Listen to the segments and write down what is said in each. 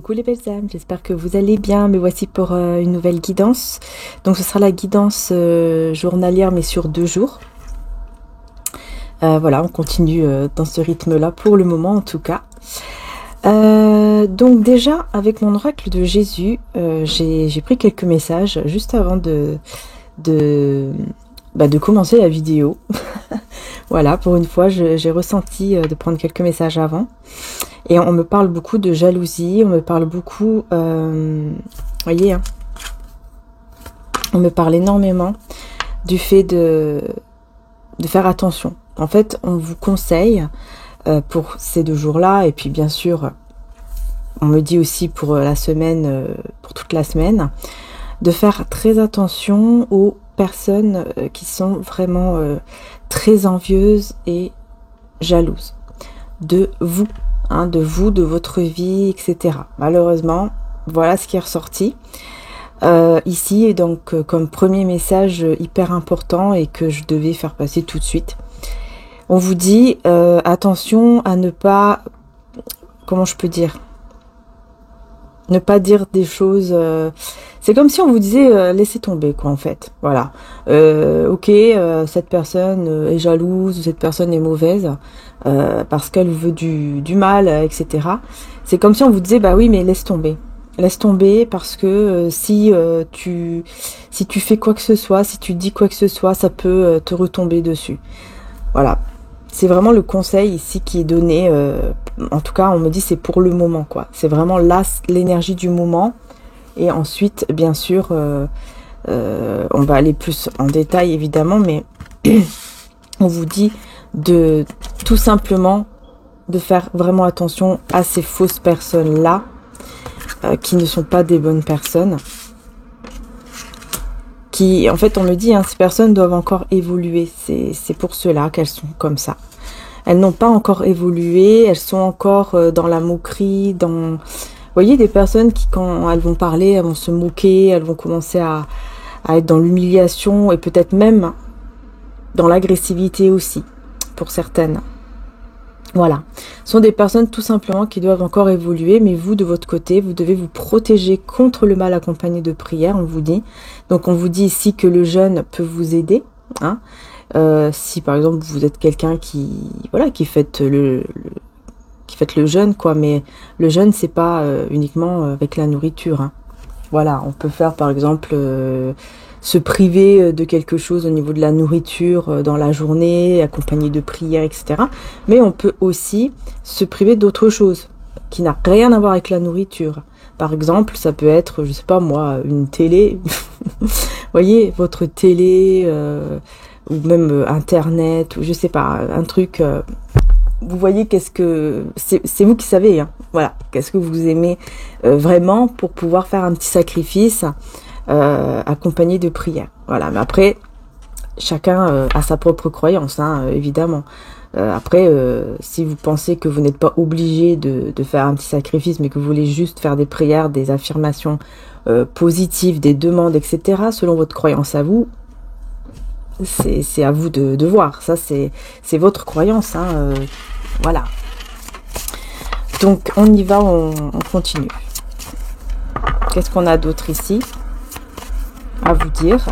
Coucou les belles âmes, j'espère que vous allez bien. Me voici pour une nouvelle guidance. Donc ce sera la guidance journalière mais sur 2 jours. Voilà, on continue dans ce rythme-là pour le moment en tout cas. Donc déjà avec mon oracle de Jésus, j'ai pris quelques messages juste avant de commencer la vidéo. Voilà, pour une fois j'ai ressenti de prendre quelques messages avant. Et on me parle beaucoup de jalousie, on me parle beaucoup, voyez, hein, on me parle énormément du fait de faire attention. En fait, on vous conseille pour ces 2 jours-là, et puis bien sûr, on me dit aussi pour la semaine, pour toute la semaine, de faire très attention aux personnes qui sont vraiment très envieuses et jalouses de vous. Hein, de vous, de votre vie, etc. Malheureusement, voilà ce qui est ressorti ici. Et donc, comme premier message hyper important et que je devais faire passer tout de suite, on vous dit attention à ne pas, comment je peux dire, ne pas dire des choses. C'est comme si on vous disait laissez tomber, quoi, en fait. Voilà. Ok, cette personne est jalouse, ou cette personne est mauvaise parce qu'elle veut du mal, etc. C'est comme si on vous disait bah oui, mais laisse tomber. Laisse tomber parce que si tu fais quoi que ce soit, si tu dis quoi que ce soit, ça peut te retomber dessus. Voilà. C'est vraiment le conseil ici qui est donné. En tout cas, on me dit c'est pour le moment, quoi. C'est vraiment là l'énergie du moment. Et ensuite, bien sûr, on va aller plus en détail, évidemment, mais on vous dit de tout simplement de faire vraiment attention à ces fausses personnes-là, qui ne sont pas des bonnes personnes. Qui, en fait, on me dit, hein, ces personnes doivent encore évoluer. C'est pour cela qu'elles sont comme ça. Elles n'ont pas encore évolué, elles sont encore dans la moquerie, dans... Vous voyez, des personnes qui, quand elles vont parler, elles vont se moquer, elles vont commencer à être dans l'humiliation et peut-être même dans l'agressivité aussi, pour certaines. Voilà. Ce sont des personnes tout simplement qui doivent encore évoluer, mais vous, de votre côté, vous devez vous protéger contre le mal accompagné de prière, on vous dit. Donc, on vous dit ici que le jeûne peut vous aider, hein. Si, par exemple, vous êtes quelqu'un qui, voilà, qui faites le jeûne, quoi, mais le jeûne, c'est pas uniquement avec la nourriture, hein. Voilà, on peut faire, par exemple, se priver de quelque chose au niveau de la nourriture dans la journée, accompagné de prières, etc. Mais on peut aussi se priver d'autre chose qui n'a rien à voir avec la nourriture. Par exemple, ça peut être, je sais pas moi, une télé. Vous voyez, votre télé, ou même Internet, ou je sais pas, un truc... vous voyez qu'est-ce que... C'est vous qui savez, hein. Voilà, qu'est-ce que vous aimez vraiment pour pouvoir faire un petit sacrifice accompagné de prières. Voilà, mais après, chacun a sa propre croyance, hein, évidemment. Après, si vous pensez que vous n'êtes pas obligé de faire un petit sacrifice, mais que vous voulez juste faire des prières, des affirmations positives, des demandes, etc., selon votre croyance à vous, c'est à vous de voir. Ça, c'est votre croyance, hein, voilà. Donc, on y va, on continue. Qu'est-ce qu'on a d'autre ici à vous dire?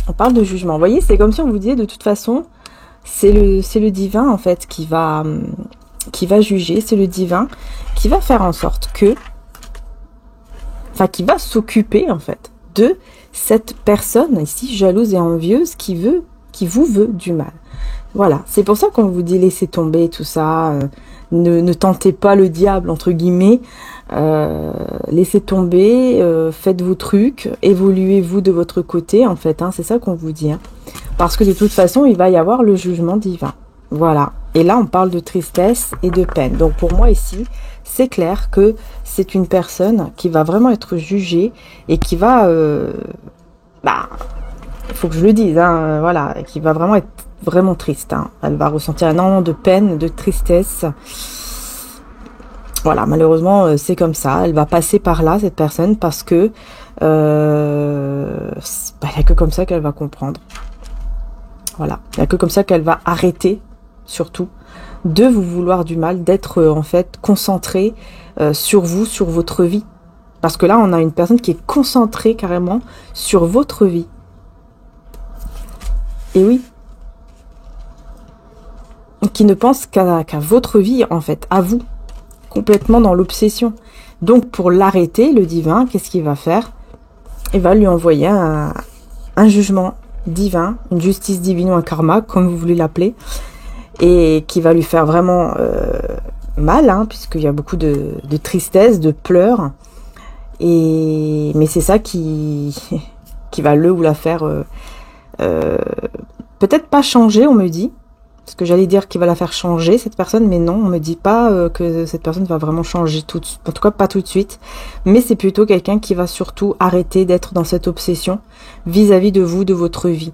On parle de jugement. Vous voyez, c'est comme si on vous disait de toute façon, c'est le divin en fait qui va juger. C'est le divin qui va faire en sorte que, enfin, qui va s'occuper en fait de cette personne ici jalouse et envieuse qui vous veut du mal. Voilà, c'est pour ça qu'on vous dit laissez tomber tout ça, ne tentez pas le diable entre guillemets, laissez tomber, faites vos trucs, évoluez-vous de votre côté en fait, hein, c'est ça qu'on vous dit, hein, parce que de toute façon il va y avoir le jugement divin. Voilà, et là on parle de tristesse et de peine. Donc pour moi ici, c'est clair que c'est une personne qui va vraiment être jugée et qui va, il faut que je le dise, hein, voilà, qui va vraiment être vraiment triste, hein. Elle va ressentir énormément de peine, de tristesse. Voilà, malheureusement, c'est comme ça. Elle va passer par là, cette personne, parce que il n'y a que comme ça qu'elle va comprendre. Voilà, il n'y a que comme ça qu'elle va arrêter, surtout, de vous vouloir du mal, d'être en fait concentré sur vous, sur votre vie. Parce que là, on a une personne qui est concentrée carrément sur votre vie. Et oui. Qui ne pense qu'à votre vie, en fait, à vous. Complètement dans l'obsession. Donc, pour l'arrêter, le divin, qu'est-ce qu'il va faire? Il va lui envoyer un jugement divin, une justice divine ou un karma, comme vous voulez l'appeler, et qui va lui faire vraiment mal, hein, puisqu'il y a beaucoup de tristesse, de pleurs. Mais c'est ça qui va le ou la faire peut-être pas changer, on me dit. Parce que j'allais dire qu'il va la faire changer, cette personne, mais non, on me dit pas que cette personne va vraiment changer tout de suite, en tout cas pas tout de suite. Mais c'est plutôt quelqu'un qui va surtout arrêter d'être dans cette obsession vis-à-vis de vous, de votre vie.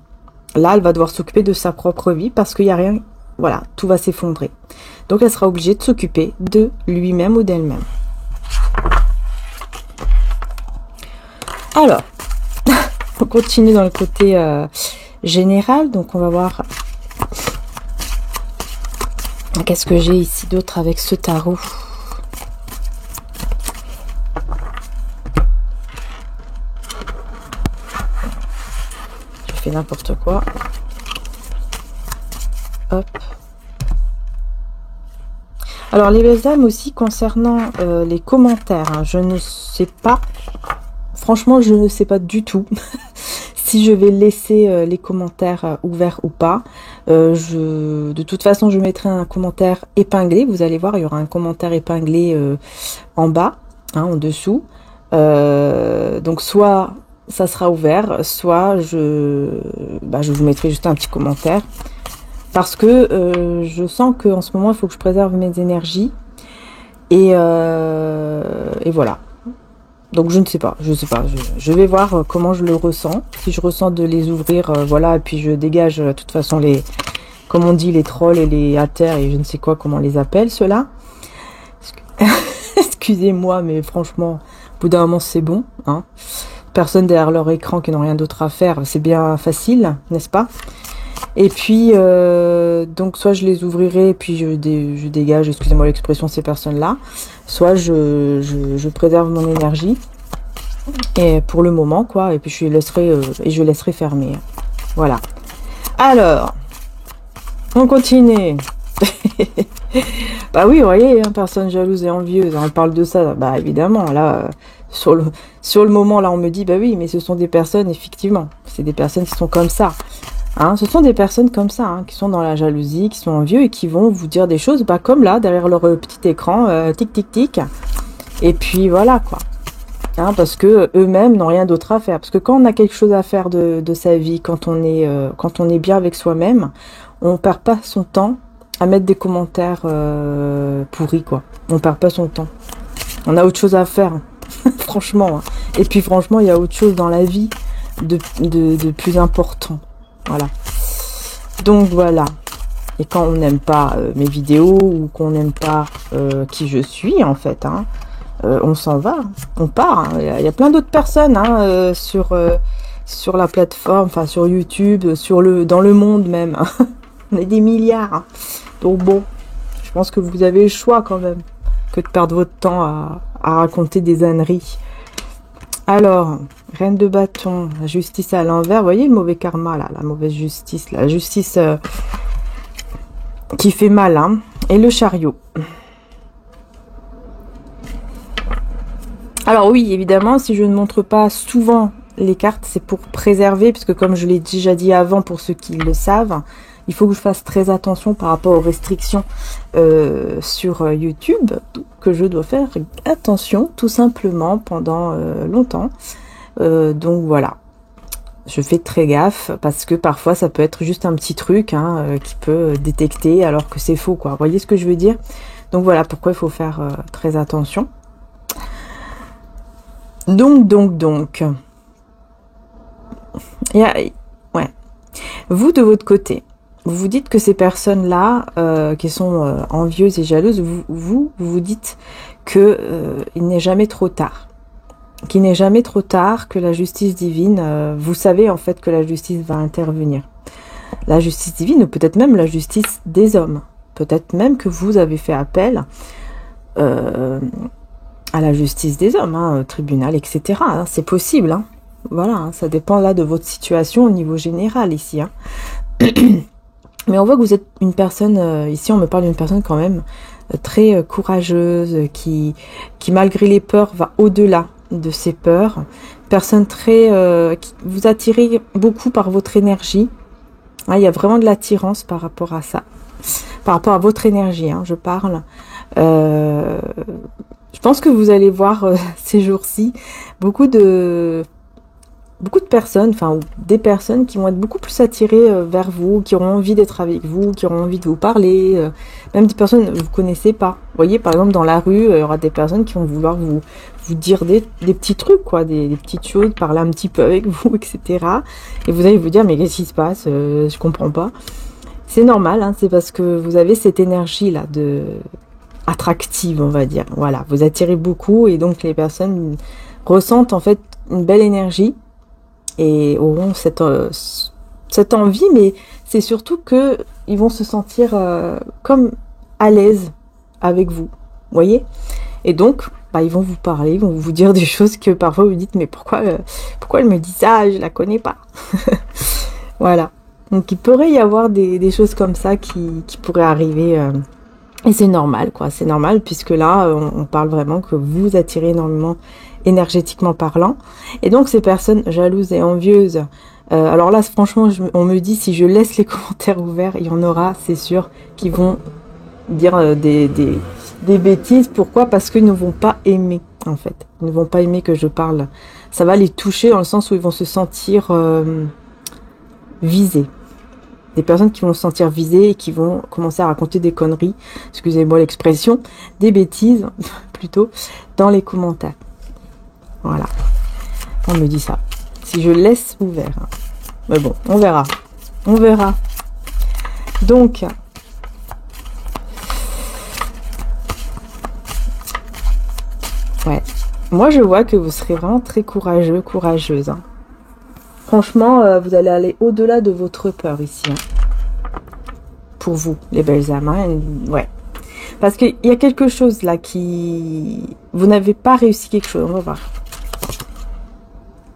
Là, elle va devoir s'occuper de sa propre vie parce qu'il n'y a rien, voilà, tout va s'effondrer. Donc elle sera obligée de s'occuper de lui-même ou d'elle-même. Alors, on continue dans le côté général. Donc, on va voir qu'est-ce que j'ai ici d'autre avec ce tarot. Je fais n'importe quoi. Hop. Alors, les âmes aussi concernant les commentaires. Hein, je ne sais pas. Franchement, je ne sais pas du tout si je vais laisser les commentaires ouverts ou pas. De toute façon, je mettrai un commentaire épinglé. Vous allez voir, il y aura un commentaire épinglé en bas, hein, en dessous. Donc, soit ça sera ouvert, soit je vous mettrai juste un petit commentaire. Parce que je sens qu'en ce moment, il faut que je préserve mes énergies. Et voilà. Donc je ne sais pas, je vais voir comment je le ressens. Si je ressens de les ouvrir, voilà, et puis je dégage de toute façon les, comme on dit, les trolls et les haters et je ne sais quoi, comment on les appelle ceux-là. Excusez-moi, mais franchement, au bout d'un moment c'est bon, hein. Personne derrière leur écran qui n'ont rien d'autre à faire, c'est bien facile, n'est-ce pas? Et puis, donc soit je les ouvrirai et puis je dégage, excusez-moi l'expression, ces personnes-là. Soit je préserve mon énergie. Et pour le moment, quoi. Et puis je laisserai fermer. Voilà. Alors, on continue. Bah oui, vous voyez, hein, personne jalouse et envieuse. On parle de ça. Bah évidemment, là, sur le moment, là, on me dit, bah oui, mais ce sont des personnes, effectivement. C'est des personnes qui sont comme ça. Hein, ce sont des personnes comme ça, hein, qui sont dans la jalousie, qui sont envieux et qui vont vous dire des choses, bah, comme là, derrière leur petit écran, tic, tic, tic. Et puis voilà, quoi. Hein, parce que eux-mêmes n'ont rien d'autre à faire. Parce que quand on a quelque chose à faire de sa vie, quand on est bien avec soi-même, on perd pas son temps à mettre des commentaires pourris, quoi. On perd pas son temps. On a autre chose à faire, franchement. Hein. Et puis franchement, il y a autre chose dans la vie de plus important. Voilà. Donc voilà. Et quand on n'aime pas mes vidéos ou qu'on n'aime pas qui je suis, en fait, hein, on s'en va, on part. Hein. Il y a plein d'autres personnes hein, sur la plateforme, enfin sur YouTube, dans le monde même. Hein. On est des milliards. Hein. Donc bon, je pense que vous avez le choix quand même que de perdre votre temps à raconter des âneries. Alors, reine de bâton, la justice à l'envers. Vous voyez le mauvais karma, là, la mauvaise justice. La justice qui fait mal. Hein. Et le chariot. Alors oui, évidemment, si je ne montre pas souvent les cartes, c'est pour préserver. Puisque comme je l'ai déjà dit avant, pour ceux qui le savent, il faut que je fasse très attention par rapport aux restrictions sur YouTube, que je dois faire attention tout simplement pendant longtemps. Donc voilà, je fais très gaffe parce que parfois ça peut être juste un petit truc hein, qui peut détecter alors que c'est faux, quoi. Vous voyez ce que je veux dire? Donc voilà pourquoi il faut faire très attention. Donc. Ouais. Vous de votre côté, vous vous dites que ces personnes-là, qui sont envieuses et jalouses, vous dites que il n'est jamais trop tard. Qu'il n'est jamais trop tard, que la justice divine, vous savez en fait que la justice va intervenir. La justice divine, ou peut-être même la justice des hommes. Peut-être même que vous avez fait appel à la justice des hommes, hein, tribunal, etc. Hein, c'est possible. Hein. Voilà, hein, ça dépend là de votre situation au niveau général ici. Hein. Mais on voit que vous êtes une personne, ici on me parle d'une personne quand même très courageuse, qui malgré les peurs va au-delà de ses peurs. Personne très... qui vous attirez beaucoup par votre énergie. Hein, il y a vraiment de l'attirance par rapport à ça. Par rapport à votre énergie, hein, je parle. Je pense que vous allez voir ces jours-ci beaucoup de personnes, enfin des personnes qui vont être beaucoup plus attirées vers vous, qui auront envie d'être avec vous, qui auront envie de vous parler, même des personnes que vous ne connaissez pas. Vous voyez, par exemple, dans la rue, il y aura des personnes qui vont vouloir vous dire des petits trucs, quoi, des petites choses, parler un petit peu avec vous, etc. Et vous allez vous dire, mais qu'est-ce qui se passe? Je comprends pas. C'est normal, hein, c'est parce que vous avez cette énergie-là de attractive, on va dire. Voilà, vous attirez beaucoup et donc les personnes ressentent en fait une belle énergie et auront cette envie, mais c'est surtout que ils vont se sentir comme à l'aise avec vous, voyez. Et donc, bah, ils vont vous parler, ils vont vous dire des choses que parfois vous dites, mais pourquoi elle me dit ça, je la connais pas. Voilà. Donc il pourrait y avoir des choses comme ça qui pourraient arriver. Et c'est normal, quoi. C'est normal puisque là, on parle vraiment que vous attirez énormément énergétiquement parlant. Et donc ces personnes jalouses et envieuses, alors là, franchement, on me dit, si je laisse les commentaires ouverts, il y en aura, c'est sûr, qui vont dire des bêtises. Pourquoi? Parce qu'ils ne vont pas aimer, en fait. Ils ne vont pas aimer que je parle. Ça va les toucher dans le sens où ils vont se sentir visés. Des personnes qui vont se sentir visées et qui vont commencer à raconter des conneries, excusez-moi l'expression, des bêtises, plutôt, dans les commentaires. Voilà. On me dit ça. Si je laisse ouvert. Mais bon, on verra. On verra. Donc, ouais. Moi, je vois que vous serez vraiment très courageux, courageuse. Hein. Franchement, vous allez aller au-delà de votre peur ici. Hein. Pour vous, les belles âmes. Hein. Ouais. Parce qu'il y a quelque chose là qui... Vous n'avez pas réussi quelque chose. On va voir.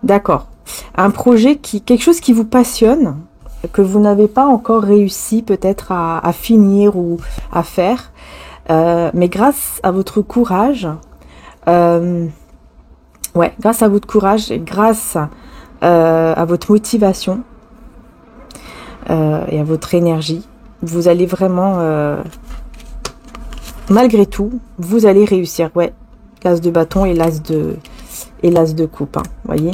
D'accord. Un projet quelque chose qui vous passionne, que vous n'avez pas encore réussi peut-être à finir ou à faire. Mais grâce à votre courage, grâce à votre courage et grâce à votre motivation et à votre énergie, vous allez vraiment, malgré tout, vous allez réussir. Ouais, l'as de bâton et l'as de coupe, hein, voyez.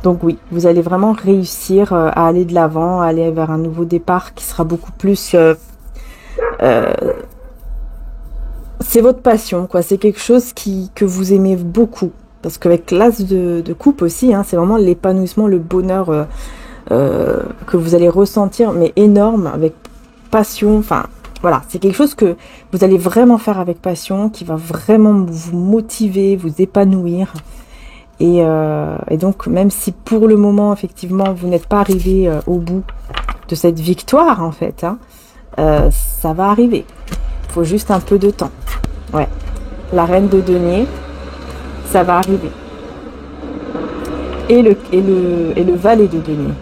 Donc oui, vous allez vraiment réussir à aller de l'avant, à aller vers un nouveau départ qui sera beaucoup plus... c'est votre passion, quoi. C'est quelque chose que vous aimez beaucoup. Parce qu'avec l'as de coupe aussi, hein, c'est vraiment l'épanouissement, le bonheur que vous allez ressentir, mais énorme, avec passion. Enfin, voilà, c'est quelque chose que vous allez vraiment faire avec passion, qui va vraiment vous motiver, vous épanouir. Et donc, même si pour le moment, effectivement, vous n'êtes pas arrivé au bout de cette victoire, en fait, hein, ça va arriver. Il faut juste un peu de temps. Ouais, la reine de denier, ça va arriver. Et le valet de denier.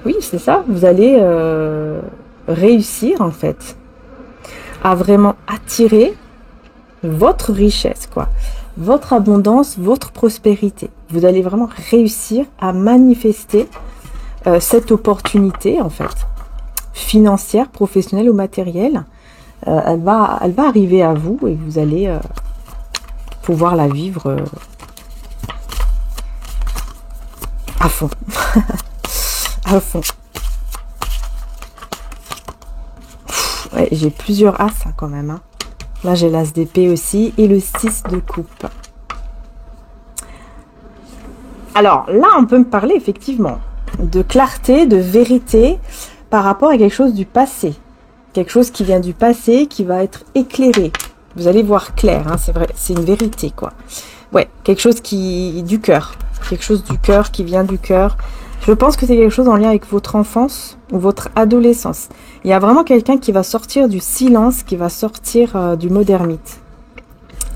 Oui, c'est ça. Vous allez réussir, en fait, à vraiment attirer votre richesse, quoi. Votre abondance, votre prospérité. Vous allez vraiment réussir à manifester cette opportunité, en fait, financière, professionnelle ou matérielle. Elle va arriver à vous et vous allez pouvoir la vivre à fond. À fond. Ouais, j'ai plusieurs as hein, quand même. Hein. Là, j'ai l'as d'épée aussi et le 6 de coupe. Alors, là, on peut me parler effectivement de clarté, de vérité par rapport à quelque chose du passé. Quelque chose qui vient du passé, qui va être éclairé. Vous allez voir clair, hein, c'est vrai, c'est une vérité, quoi. Ouais, quelque chose du cœur. Quelque chose du cœur, qui vient du cœur. Je pense que c'est quelque chose en lien avec votre enfance ou votre adolescence. Il y a vraiment quelqu'un qui va sortir du silence, qui va sortir du mode ermite.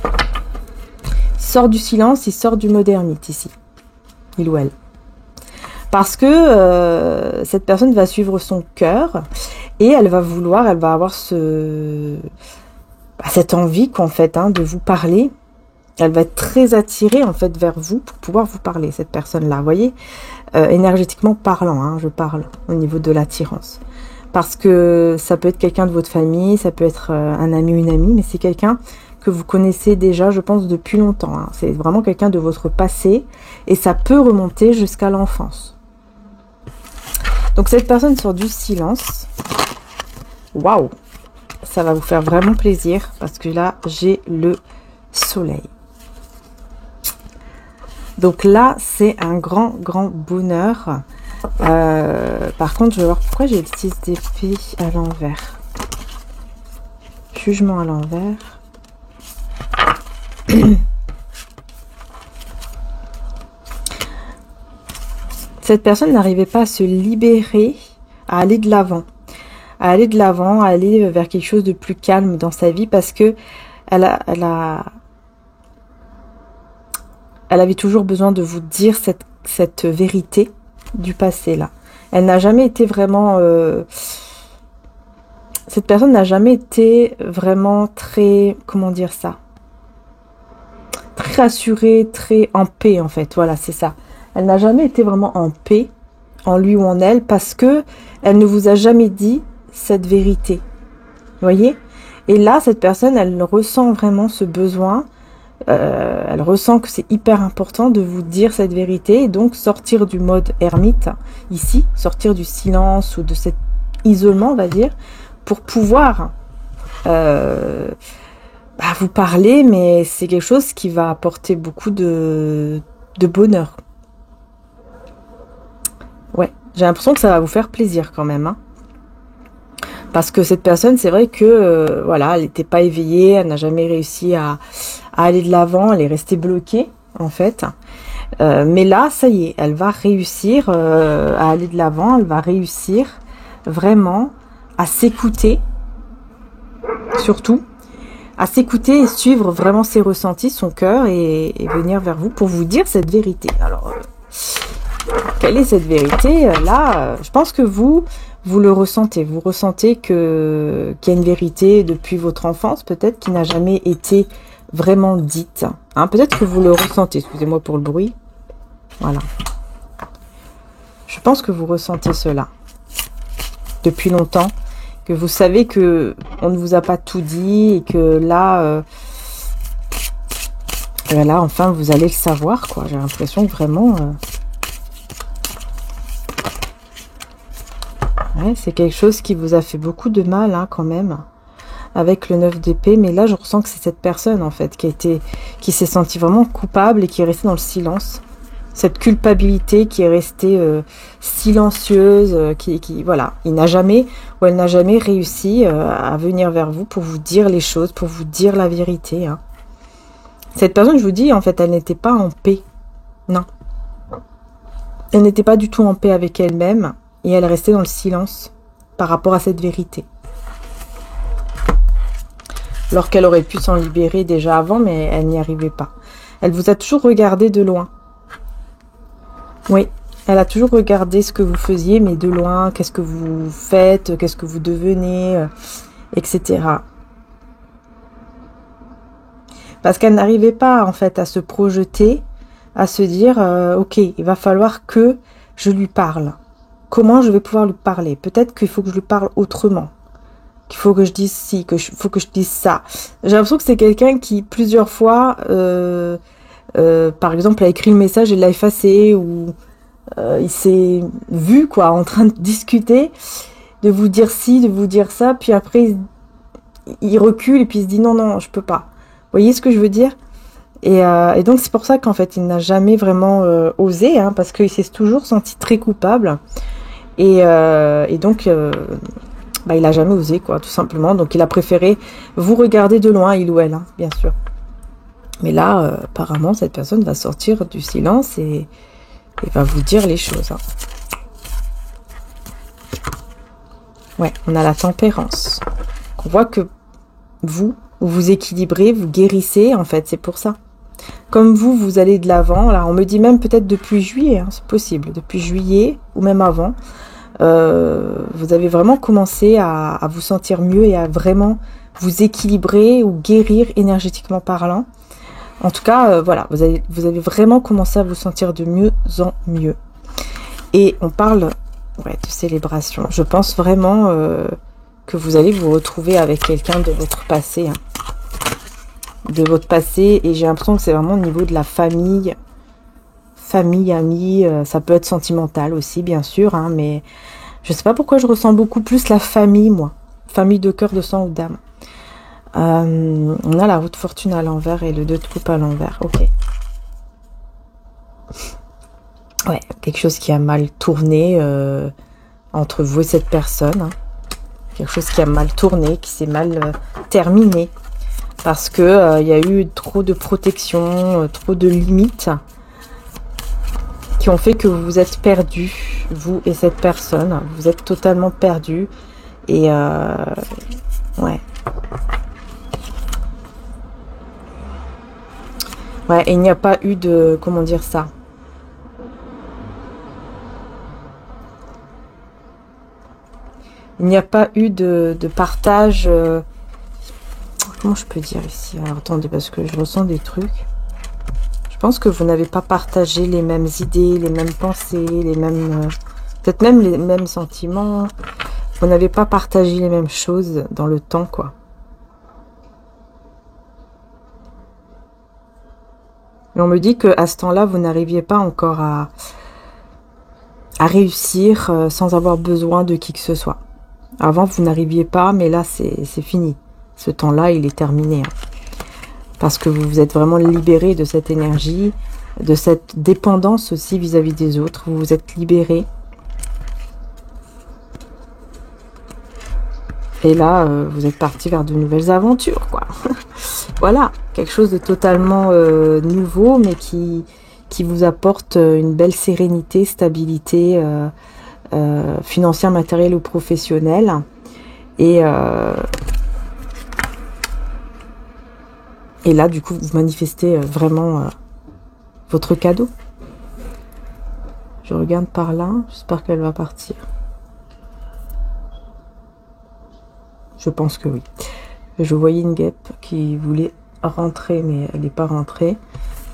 Il sort du silence, il sort du mode ermite ici. Il ou elle. Parce que cette personne va suivre son cœur et elle va vouloir, elle va avoir cette envie qu'en fait de vous parler. Elle va être très attirée en fait vers vous pour pouvoir vous parler, cette personne-là. Vous voyez, énergétiquement parlant, je parle au niveau de l'attirance. Parce que ça peut être quelqu'un de votre famille, ça peut être un ami ou une amie, mais c'est quelqu'un que vous connaissez déjà, je pense, depuis longtemps. C'est vraiment quelqu'un de votre passé et ça peut remonter jusqu'à l'enfance. Donc cette personne sort du silence. Waouh! Ça va vous faire vraiment plaisir parce que là, j'ai le soleil. Donc là, c'est un grand bonheur. Par contre, je vais voir pourquoi j'ai le 6 d'épée à l'envers. Jugement à l'envers. Cette personne n'arrivait pas à se libérer, à aller de l'avant. À aller vers quelque chose de plus calme dans sa vie parce que elle avait toujours besoin de vous dire cette vérité du passé là. Elle n'a jamais été vraiment... cette personne n'a jamais été vraiment très... Comment dire ça? Très rassurée, très en paix en fait. Voilà, c'est ça. Elle n'a jamais été vraiment en paix, en lui ou en elle, parce que elle ne vous a jamais dit cette vérité. Vous voyez? Et là, cette personne, elle ressent vraiment ce besoin. Elle ressent que c'est hyper important de vous dire cette vérité. Et donc, sortir du mode ermite, ici, sortir du silence ou de cet isolement, on va dire, pour pouvoir vous parler. Mais c'est quelque chose qui va apporter beaucoup de bonheur. Ouais, j'ai l'impression que ça va vous faire plaisir quand même. Parce que cette personne, c'est vrai que voilà, elle n'était pas éveillée, elle n'a jamais réussi à aller de l'avant, elle est restée bloquée en fait. Mais là, ça y est, elle va réussir à aller de l'avant, elle va réussir vraiment à s'écouter, surtout, à s'écouter et suivre vraiment ses ressentis, son cœur et venir vers vous pour vous dire cette vérité. Alors, quelle est cette vérité? Là, je pense que vous le ressentez. Vous ressentez qu'il y a une vérité depuis votre enfance, peut-être, qui n'a jamais été vraiment dite. Peut-être que vous le ressentez. Excusez-moi pour le bruit. Voilà. Je pense que vous ressentez cela depuis longtemps. Que vous savez que on ne vous a pas tout dit et que là, voilà, enfin, vous allez le savoir, quoi. J'ai l'impression que vraiment... ouais, c'est quelque chose qui vous a fait beaucoup de mal quand même avec le 9 d'épée, mais là je ressens que c'est cette personne en fait qui s'est sentie vraiment coupable et qui est restée dans le silence, cette culpabilité qui est restée silencieuse, voilà, elle n'a jamais réussi à venir vers vous pour vous dire les choses, pour vous dire la vérité. Cette personne, je vous dis, en fait, elle n'était pas en paix, non, elle n'était pas du tout en paix avec elle-même. Et elle restait dans le silence par rapport à cette vérité. Alors qu'elle aurait pu s'en libérer déjà avant, mais elle n'y arrivait pas. Elle vous a toujours regardé de loin. Oui, elle a toujours regardé ce que vous faisiez, mais de loin. Qu'est-ce que vous faites, qu'est-ce que vous devenez, etc. Parce qu'elle n'arrivait pas, en fait, à se projeter, à se dire, ok, il va falloir que je lui parle. Comment je vais pouvoir lui parler? Peut-être qu'il faut que je lui parle autrement. Qu'il faut que je dise ci, faut que je dise ça. J'ai l'impression que c'est quelqu'un qui, plusieurs fois, par exemple, a écrit le message et l'a effacé, ou il s'est vu, quoi, en train de discuter, de vous dire ci, de vous dire ça, puis après, il recule et puis il se dit non, je peux pas. Vous voyez ce que je veux dire? Et donc, c'est pour ça qu'en fait, il n'a jamais vraiment osé, parce qu'il s'est toujours senti très coupable. Et donc, il a jamais osé, quoi, tout simplement. Donc, il a préféré vous regarder de loin, il ou elle, bien sûr. Mais là, apparemment, cette personne va sortir du silence et va vous dire les choses. Ouais, on a la tempérance. On voit que vous vous équilibrez, vous guérissez, en fait, c'est pour ça. Comme vous allez de l'avant. Là, on me dit même peut-être depuis juillet, hein, c'est possible, depuis juillet ou même avant. Vous avez vraiment commencé à vous sentir mieux et à vraiment vous équilibrer ou guérir énergétiquement parlant. En tout cas, voilà, vous avez vraiment commencé à vous sentir de mieux en mieux. Et on parle de célébration. Je pense vraiment que vous allez vous retrouver avec quelqu'un de votre passé. Hein. De votre passé. Et j'ai l'impression que c'est vraiment au niveau de la famille. Famille, amis. Ça peut être sentimental aussi, bien sûr. Hein, mais je sais pas pourquoi je ressens beaucoup plus la famille, moi. Famille de cœur, de sang ou d'âme. On a la roue de fortune à l'envers et le 2 de coupe à l'envers. Ok. Ouais, quelque chose qui a mal tourné entre vous et cette personne. Hein. Quelque chose qui a mal tourné, qui s'est mal terminé. Parce que y a eu trop de protection, trop de limites qui ont fait que vous vous êtes perdus, vous et cette personne. Vous êtes totalement perdus. Et ouais. Ouais, et il n'y a pas eu de... Comment dire ça? Il n'y a pas eu de partage... comment je peux dire ici? Alors, attendez, parce que je ressens des trucs. Je pense que vous n'avez pas partagé les mêmes idées, les mêmes pensées, les mêmes... peut-être même les mêmes sentiments. Vous n'avez pas partagé les mêmes choses dans le temps, quoi. Et on me dit qu'à ce temps-là, vous n'arriviez pas encore à réussir sans avoir besoin de qui que ce soit. Avant, vous n'arriviez pas, mais là, c'est fini. Ce temps-là, il est terminé. Hein. Parce que vous vous êtes vraiment libéré de cette énergie, de cette dépendance aussi vis-à-vis des autres. Vous vous êtes libéré. Et là, vous êtes parti vers de nouvelles aventures, quoi. Voilà, quelque chose de totalement nouveau, mais qui vous apporte une belle sérénité, stabilité financière, matérielle ou professionnelle. Et là, du coup, vous manifestez vraiment votre cadeau. Je regarde par là, j'espère qu'elle va partir. Je pense que oui. Je voyais une guêpe qui voulait rentrer, mais elle n'est pas rentrée.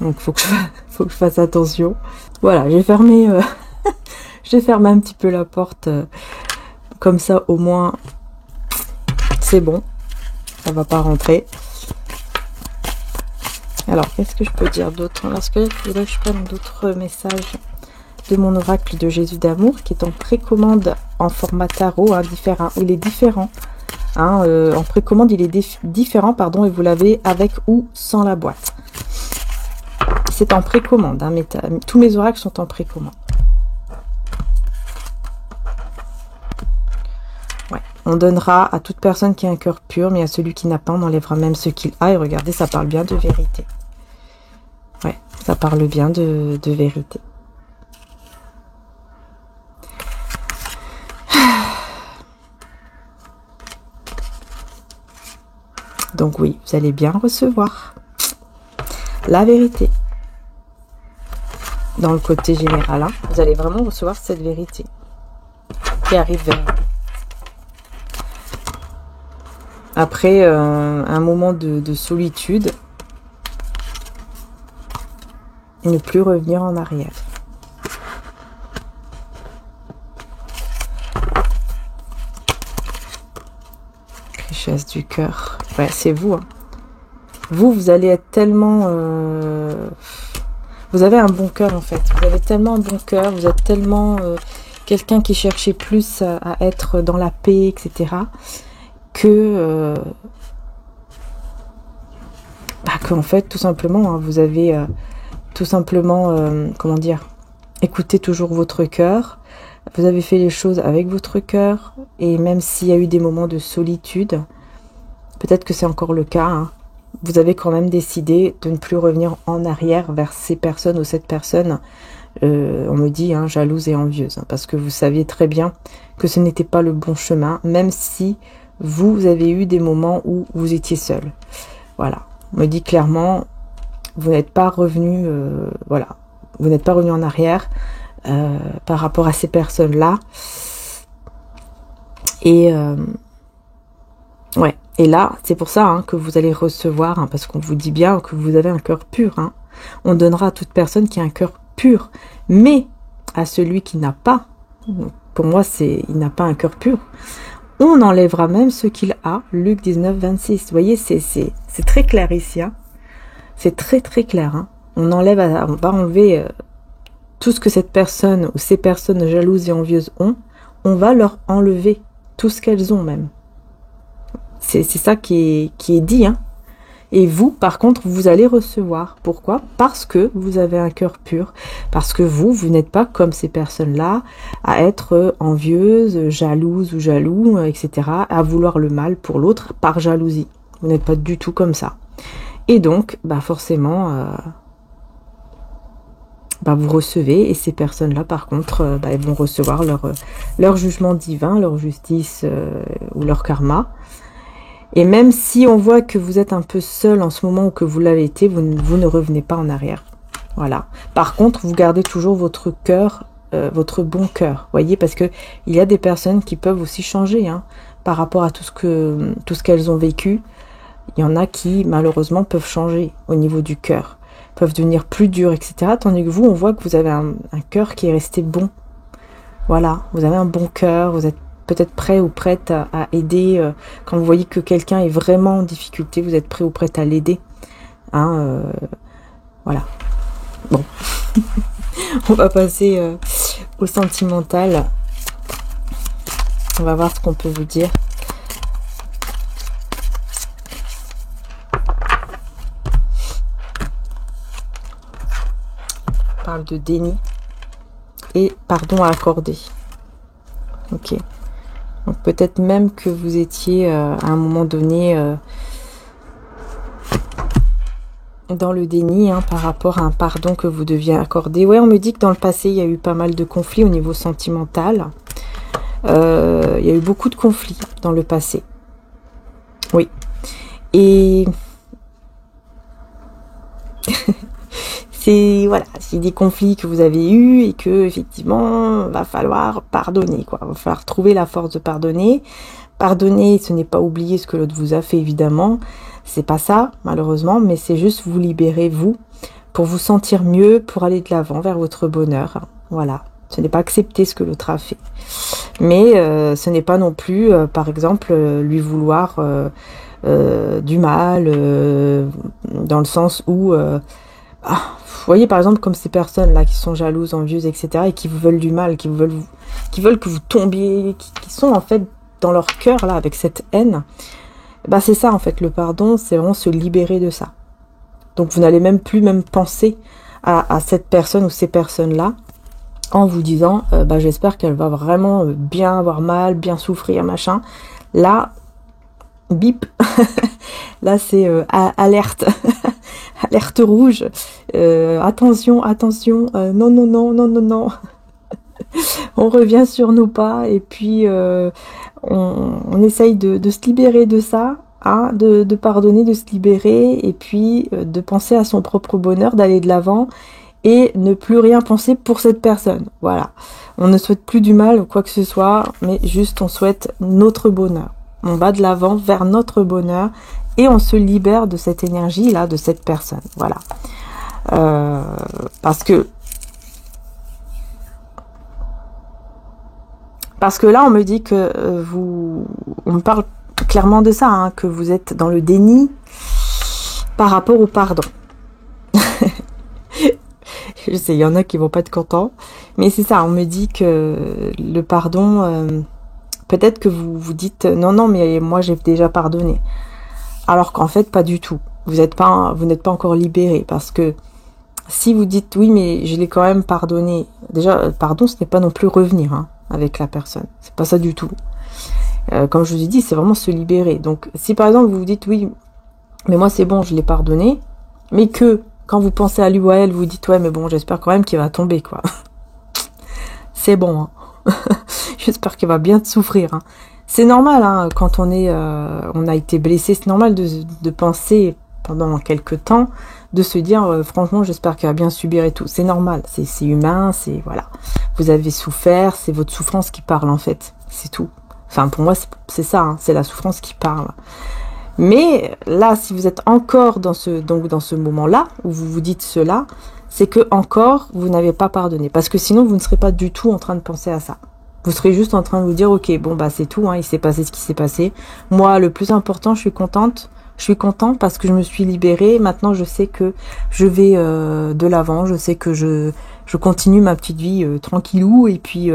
Donc, faut que je fasse attention. Voilà, j'ai fermé, j'ai fermé un petit peu la porte. Comme ça, au moins, c'est bon. Ça va pas rentrer. Alors, qu'est-ce que je peux dire d'autre? Est-ce qu'il faudrait que je prenne d'autres messages de mon oracle de Jésus d'amour, qui est en précommande en format tarot, hein, différent. Il est différent. Hein, en précommande, il est différent, pardon, et vous l'avez avec ou sans la boîte. C'est en précommande, hein, mais tous mes oracles sont en précommande. Ouais. On donnera à toute personne qui a un cœur pur, mais à celui qui n'a pas, on enlèvera même ce qu'il a. Et regardez, ça parle bien de vérité. Ouais, ça parle bien de vérité. Donc oui, vous allez bien recevoir la vérité. Dans le côté général, hein, vous allez vraiment recevoir cette vérité qui arrive vers vous. Après un moment de solitude, ne plus revenir en arrière. Richesse du cœur. Ouais, c'est vous. Hein. Vous allez être tellement... Vous avez un bon cœur, en fait. Vous avez tellement un bon cœur. Vous êtes tellement quelqu'un qui cherchait plus à être dans la paix, etc. Que... en fait, tout simplement, hein, vous avez tout simplement... comment dire? Écoutez toujours votre cœur. Vous avez fait les choses avec votre cœur. Et même s'il y a eu des moments de solitude... Peut-être que c'est encore le cas. Hein. Vous avez quand même décidé de ne plus revenir en arrière vers ces personnes ou cette personne On me dit jalouse et envieuse, parce que vous saviez très bien que ce n'était pas le bon chemin, même si vous avez eu des moments où vous étiez seul. Voilà, on me dit clairement, vous n'êtes pas revenu, voilà, vous n'êtes pas revenu en arrière par rapport à ces personnes-là. Et ouais, et là, c'est pour ça que vous allez recevoir, parce qu'on vous dit bien que vous avez un cœur pur. On donnera à toute personne qui a un cœur pur, mais à celui qui n'a pas, pour moi, il n'a pas un cœur pur, on enlèvera même ce qu'il a. Luc 19, 26. Vous voyez, c'est très clair ici. C'est très très clair. On va enlever tout ce que cette personne ou ces personnes jalouses et envieuses ont. On va leur enlever tout ce qu'elles ont même. C'est ça qui est dit. Et vous, par contre, vous allez recevoir. Pourquoi? Parce que vous avez un cœur pur. Parce que vous n'êtes pas comme ces personnes-là, à être envieuses, jalouses ou jaloux, etc. À vouloir le mal pour l'autre par jalousie. Vous n'êtes pas du tout comme ça. Et donc, forcément, vous recevez. Et ces personnes-là, par contre, elles vont recevoir leur jugement divin, leur justice ou leur karma. Et même si on voit que vous êtes un peu seul en ce moment ou que vous l'avez été, vous ne revenez pas en arrière. Voilà. Par contre, vous gardez toujours votre cœur, votre bon cœur. Voyez, parce que il y a des personnes qui peuvent aussi changer par rapport à tout ce qu'elles ont vécu. Il y en a qui, malheureusement, peuvent changer au niveau du cœur, peuvent devenir plus durs, etc. Tandis que vous, on voit que vous avez un cœur qui est resté bon. Voilà, vous avez un bon cœur, vous êtes peut-être prêt ou prête à aider. Quand vous voyez que quelqu'un est vraiment en difficulté, vous êtes prêt ou prête à l'aider. Voilà. Bon. On va passer au sentimental. On va voir ce qu'on peut vous dire. On parle de déni et pardon à accorder. Ok. Donc peut-être même que vous étiez à un moment donné dans le déni par rapport à un pardon que vous deviez accorder. Ouais, on me dit que dans le passé, il y a eu pas mal de conflits au niveau sentimental. Il y a eu beaucoup de conflits dans le passé. Oui. Et c'est des conflits que vous avez eus et que effectivement va falloir pardonner, quoi. Va falloir trouver la force de pardonner. Pardonner, ce n'est pas oublier ce que l'autre vous a fait, évidemment. C'est pas ça, malheureusement, mais c'est juste vous libérer, vous, pour vous sentir mieux, pour aller de l'avant vers votre bonheur. Voilà. Ce n'est pas accepter ce que l'autre a fait. Mais ce n'est pas non plus, par exemple, lui vouloir du mal, dans le sens où... vous voyez, par exemple, comme ces personnes-là qui sont jalouses, envieuses, etc. et qui vous veulent du mal, qui veulent que vous tombiez, qui sont en fait dans leur cœur, là, avec cette haine. C'est ça, en fait, le pardon, c'est vraiment se libérer de ça. Donc, vous n'allez même plus penser à cette personne ou ces personnes-là en vous disant, j'espère qu'elle va vraiment bien avoir mal, bien souffrir, machin. Là, bip, là, c'est alerte. Alerte rouge, attention, non. On revient sur nos pas et puis on essaye de se libérer de ça, de pardonner, de se libérer et puis de penser à son propre bonheur, d'aller de l'avant et ne plus rien penser pour cette personne. Voilà, on ne souhaite plus du mal ou quoi que ce soit, mais juste on souhaite notre bonheur. On va de l'avant vers notre bonheur. Et on se libère de cette énergie-là, de cette personne. Voilà. Parce que là, on me dit que on me parle clairement de ça, que vous êtes dans le déni par rapport au pardon. Je sais, il y en a qui vont pas être contents. Mais c'est ça, on me dit que le pardon, peut-être que vous vous dites, non, mais moi j'ai déjà pardonné. Alors qu'en fait, pas du tout. Vous n'êtes pas encore libéré. Parce que si vous dites, oui, mais je l'ai quand même pardonné. Déjà, pardon, ce n'est pas non plus revenir avec la personne. C'est pas ça du tout. Comme je vous ai dit, c'est vraiment se libérer. Donc, si par exemple, vous vous dites, oui, mais moi c'est bon, je l'ai pardonné, mais que Quand vous pensez à lui ou à elle, vous dites, ouais, mais bon, j'espère quand même qu'il va tomber, quoi. C'est bon, hein. J'espère qu'il va bien souffrir, hein. C'est normal, hein, quand on a été blessé, c'est normal de penser pendant quelques temps, de se dire, franchement, j'espère qu'il va bien subir et tout. C'est normal, c'est humain, c'est, voilà. Vous avez souffert, c'est votre souffrance qui parle, en fait. C'est tout. Enfin, pour moi, c'est ça, hein, c'est la souffrance qui parle. Mais là, si vous êtes encore dans ce moment-là, où vous vous dites cela, c'est que encore, vous n'avez pas pardonné. Parce que sinon, vous ne serez pas du tout en train de penser à ça. Vous serez juste en train de vous dire, ok, bon, bah c'est tout, hein, il s'est passé ce qui s'est passé. Moi, le plus important, je suis contente. Je suis content parce que je me suis libérée. Maintenant, je sais que je vais de l'avant. Je sais que je continue ma petite vie tranquillou. Et puis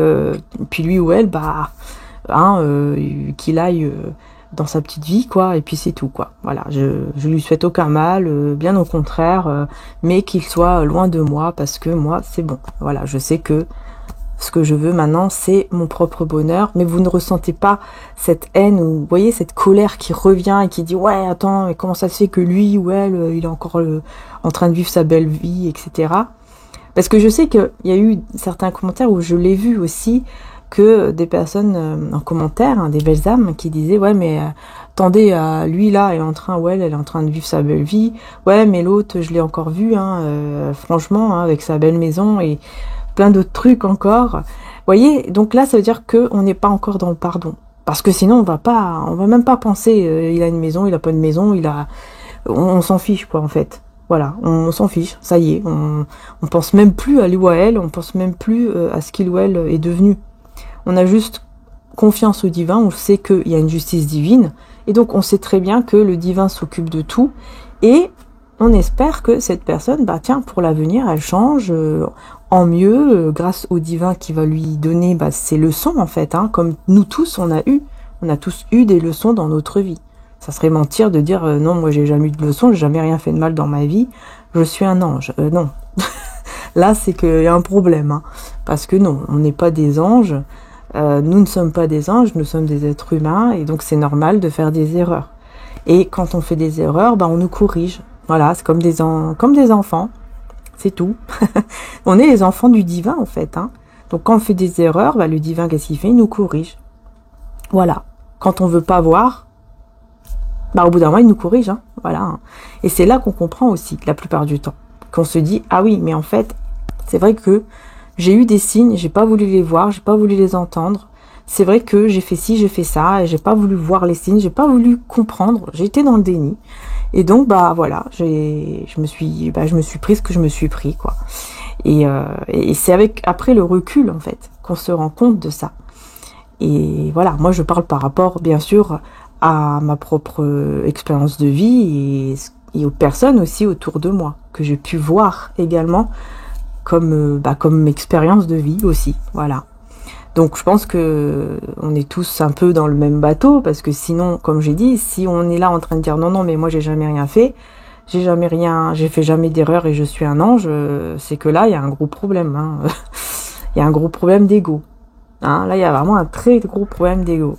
lui ou elle, bah, hein, qu'il aille dans sa petite vie, quoi. Et puis c'est tout, quoi. Voilà, je lui souhaite aucun mal, bien au contraire, mais qu'il soit loin de moi parce que moi, c'est bon. Voilà, je sais que ce que je veux maintenant, c'est mon propre bonheur. Mais vous ne ressentez pas cette haine ou, vous voyez, cette colère qui revient et qui dit, ouais, attends, mais comment ça se fait que lui ou elle, il est encore en train de vivre sa belle vie, etc. Parce que je sais qu'il y a eu certains commentaires où je l'ai vu aussi, que des personnes en commentaire, hein, des belles âmes, qui disaient, ouais, mais attendez, lui là, elle est en train de vivre sa belle vie. Ouais, mais l'autre, je l'ai encore vu, hein, franchement, hein, avec sa belle maison et plein d'autres trucs encore. Vous voyez, donc là, ça veut dire que on n'est pas encore dans le pardon. Parce que sinon, on va même pas penser, il a une maison, il a pas de maison, on s'en fiche, quoi, en fait. Voilà, on s'en fiche, ça y est, on pense même plus à lui ou à elle, on pense même plus à ce qu'il ou elle est devenu. On a juste confiance au divin, on sait qu'il y a une justice divine, et donc on sait très bien que le divin s'occupe de tout, et on espère que cette personne, bah tiens, pour l'avenir, elle change en mieux, grâce au divin qui va lui donner ses leçons, en fait, hein, comme nous tous, on a tous eu des leçons dans notre vie. Ça serait mentir de dire, non, moi j'ai jamais eu de leçons, j'ai jamais rien fait de mal dans ma vie, je suis un ange. Non. Là, c'est qu'il y a un problème, hein, parce que non, on n'est pas des anges. Nous ne sommes pas des anges, nous sommes des êtres humains, et donc c'est normal de faire des erreurs. Et quand on fait des erreurs, on nous corrige. Voilà, c'est comme des enfants, c'est tout. On est les enfants du divin, en fait, hein. Donc quand on fait des erreurs, le divin, qu'est-ce qu'il fait? Il nous corrige. Voilà. Quand on veut pas voir, au bout d'un moment, il nous corrige, hein. Voilà. Et c'est là qu'on comprend aussi, la plupart du temps, qu'on se dit, ah oui, mais en fait, c'est vrai que j'ai eu des signes, j'ai pas voulu les voir, j'ai pas voulu les entendre. C'est vrai que j'ai fait ci, j'ai fait ça, et j'ai pas voulu voir les signes, j'ai pas voulu comprendre, j'ai été dans le déni. Et donc, voilà, je me suis pris ce que je me suis pris, quoi. Et c'est après le recul, en fait, qu'on se rend compte de ça. Et voilà, moi je parle par rapport, bien sûr, à ma propre expérience de vie et aux personnes aussi autour de moi, que j'ai pu voir également comme expérience de vie aussi, voilà. Donc je pense que on est tous un peu dans le même bateau, parce que sinon, comme j'ai dit, si on est là en train de dire non, mais moi j'ai jamais rien fait, j'ai fait jamais d'erreur et je suis un ange, c'est que là il y a un gros problème, hein. Il y a un gros problème d'ego, hein. Là il y a vraiment un très gros problème d'ego.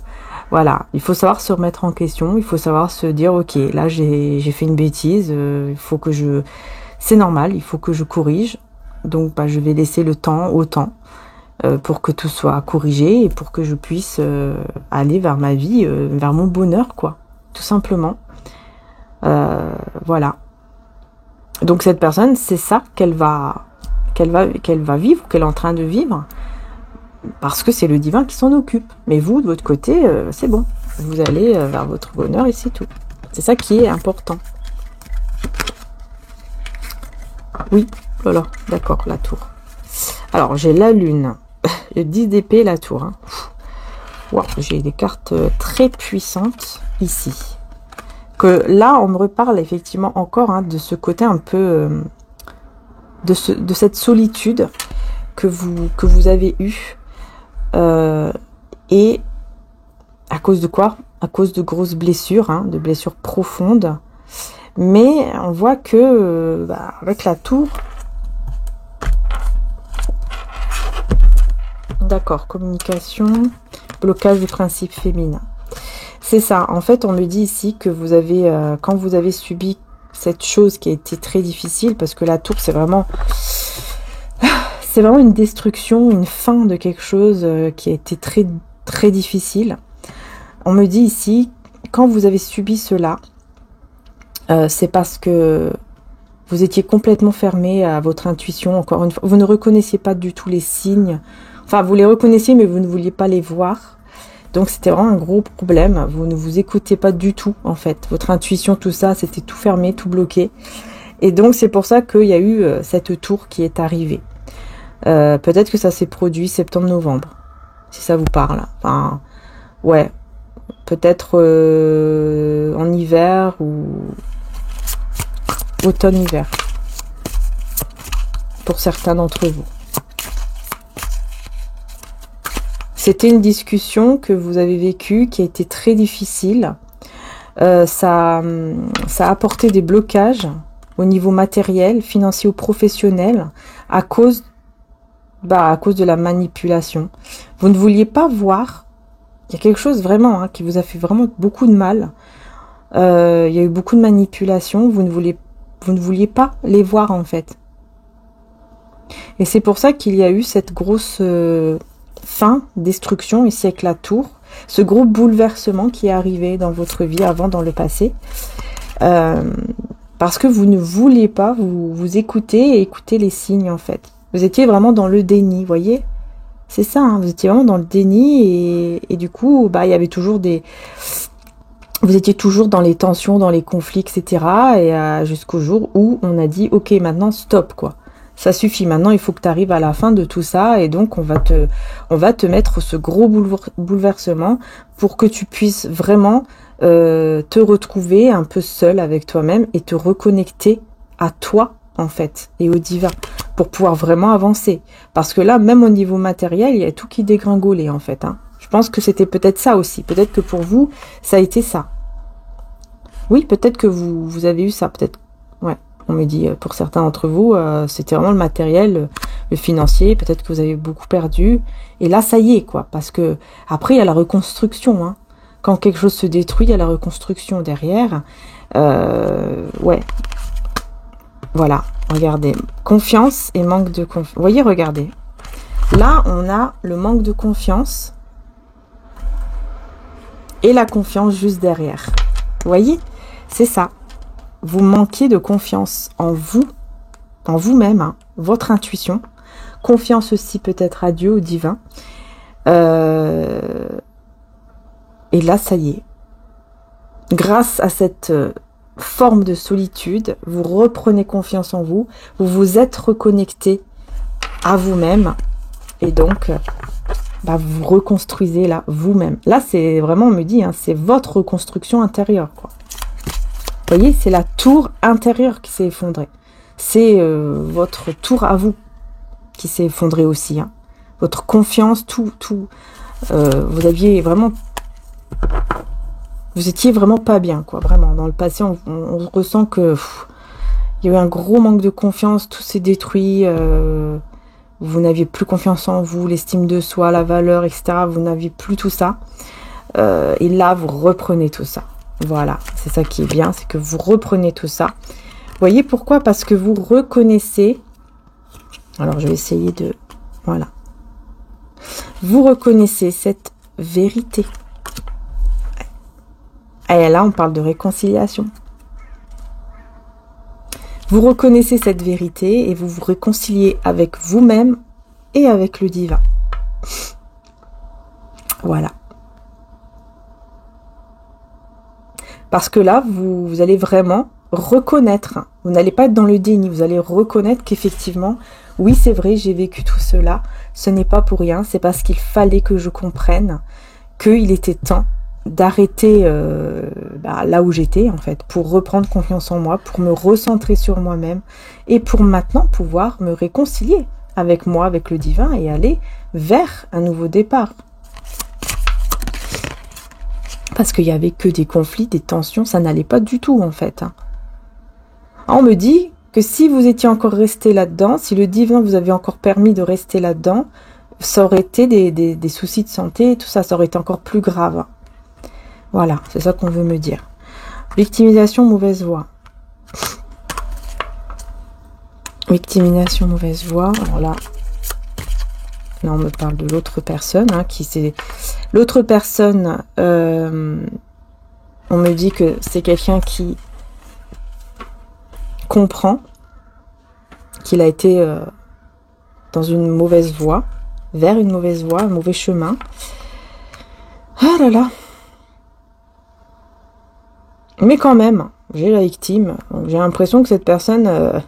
Voilà, il faut savoir se remettre en question, il faut savoir se dire, ok, là j'ai fait une bêtise, il faut que c'est normal, il faut que je corrige. Donc je vais laisser le temps au temps pour que tout soit corrigé et pour que je puisse aller vers ma vie, vers mon bonheur, quoi, tout simplement. Voilà. Donc cette personne, c'est ça qu'elle va vivre, qu'elle est en train de vivre, parce que c'est le divin qui s'en occupe. Mais vous, de votre côté, c'est bon. Vous allez vers votre bonheur et c'est tout. C'est ça qui est important. Oui. Voilà, d'accord, la tour. Alors, j'ai la lune, le 10 d'épée, la tour. Hein. Wow, j'ai des cartes très puissantes ici. Que là, on me reparle effectivement encore de ce côté un peu... de cette solitude que vous avez eue. Et à cause de quoi? À cause de grosses blessures, de blessures profondes. Mais on voit que, avec la tour... D'accord, communication, blocage du principe féminin. C'est ça, en fait, on me dit ici que vous avez, quand vous avez subi cette chose qui a été très difficile, parce que la tour, c'est vraiment une destruction, une fin de quelque chose qui a été très, très difficile. On me dit ici, quand vous avez subi cela, c'est parce que vous étiez complètement fermé à votre intuition, encore une fois. Vous ne reconnaissiez pas du tout les signes. Enfin, vous les reconnaissiez, mais vous ne vouliez pas les voir. Donc, c'était vraiment un gros problème. Vous ne vous écoutez pas du tout, en fait. Votre intuition, tout ça, c'était tout fermé, tout bloqué. Et donc, c'est pour ça qu'il y a eu cette tour qui est arrivée. Peut-être que ça s'est produit septembre-novembre, si ça vous parle. Enfin, ouais. Peut-être en hiver ou automne-hiver. Pour certains d'entre vous. C'était une discussion que vous avez vécue qui a été très difficile. Ça a apporté des blocages au niveau matériel, financier ou professionnel à cause de la manipulation. Vous ne vouliez pas voir. Il y a quelque chose vraiment qui vous a fait vraiment beaucoup de mal. Il y a eu beaucoup de manipulation. Vous ne vouliez pas les voir en fait. Et c'est pour ça qu'il y a eu cette grosse fin, destruction ici avec la tour. Ce gros bouleversement qui est arrivé dans votre vie avant, dans le passé. Parce que vous ne vouliez pas vous écouter et écouter les signes en fait. Vous étiez vraiment dans le déni, vous voyez. C'est ça, vous étiez vraiment dans le déni et du coup, il y avait toujours vous étiez toujours dans les tensions, dans les conflits, etc. Et jusqu'au jour où on a dit, ok, maintenant stop, quoi. Ça suffit, maintenant il faut que tu arrives à la fin de tout ça et donc on va te mettre ce gros bouleversement pour que tu puisses vraiment te retrouver un peu seul avec toi-même et te reconnecter à toi, en fait, et au divin. Pour pouvoir vraiment avancer. Parce que là, même au niveau matériel, il y a tout qui dégringolait, en fait. Je pense que c'était peut-être ça aussi. Peut-être que pour vous, ça a été ça. Oui, peut-être que vous avez eu ça. Peut-être. Ouais, on me dit, pour certains d'entre vous, c'était vraiment le matériel, le financier. Peut-être que vous avez beaucoup perdu. Et là, ça y est, quoi. Parce que après, il y a la reconstruction. Quand quelque chose se détruit, il y a la reconstruction derrière. Ouais. Voilà, regardez, confiance et manque de confiance. Vous voyez, regardez. Là, on a le manque de confiance et la confiance juste derrière. Vous voyez, c'est ça. Vous manquez de confiance en vous, en vous-même, votre intuition. Confiance aussi peut-être à Dieu, au divin. Et là, ça y est. Grâce à cette forme de solitude, vous reprenez confiance en vous, vous vous êtes reconnecté à vous-même et donc vous vous reconstruisez là vous-même. Là c'est vraiment, on me dit, c'est votre reconstruction intérieure, quoi. Vous voyez, c'est la tour intérieure qui s'est effondrée. C'est votre tour à vous qui s'est effondrée aussi. Votre confiance, tout. Vous aviez vraiment... Vous étiez vraiment pas bien, quoi. Vraiment, dans le passé, on ressent que il y a eu un gros manque de confiance, tout s'est détruit. Vous n'aviez plus confiance en vous, l'estime de soi, la valeur, etc. Vous n'aviez plus tout ça. Et là, vous reprenez tout ça. Voilà, c'est ça qui est bien, c'est que vous reprenez tout ça. Vous voyez pourquoi? Parce que vous reconnaissez... Alors, je vais essayer de... Voilà. Vous reconnaissez cette vérité. Et là, on parle de réconciliation. Vous reconnaissez cette vérité et vous vous réconciliez avec vous-même et avec le divin. Voilà. Parce que là, vous allez vraiment reconnaître. Vous n'allez pas être dans le déni. Vous allez reconnaître qu'effectivement, oui, c'est vrai, j'ai vécu tout cela. Ce n'est pas pour rien. C'est parce qu'il fallait que je comprenne qu'il était temps d'arrêter là où j'étais en fait, pour reprendre confiance en moi, pour me recentrer sur moi-même et pour maintenant pouvoir me réconcilier avec moi, avec le divin et aller vers un nouveau départ. Parce qu'il n'y avait que des conflits, des tensions, ça n'allait pas du tout en fait. On me dit que si vous étiez encore resté là-dedans, si le divin vous avait encore permis de rester là-dedans, ça aurait été des soucis de santé, tout ça, ça aurait été encore plus grave. Voilà, c'est ça qu'on veut me dire. Victimisation, mauvaise voie. Victimisation, mauvaise voie. Alors là, on me parle de l'autre personne, hein, qui c'est... L'autre personne, on me dit que c'est quelqu'un qui comprend qu'il a été dans une mauvaise voie, vers une mauvaise voie, un mauvais chemin. Ah là là. Mais quand même, j'ai la victime. J'ai l'impression que cette personne,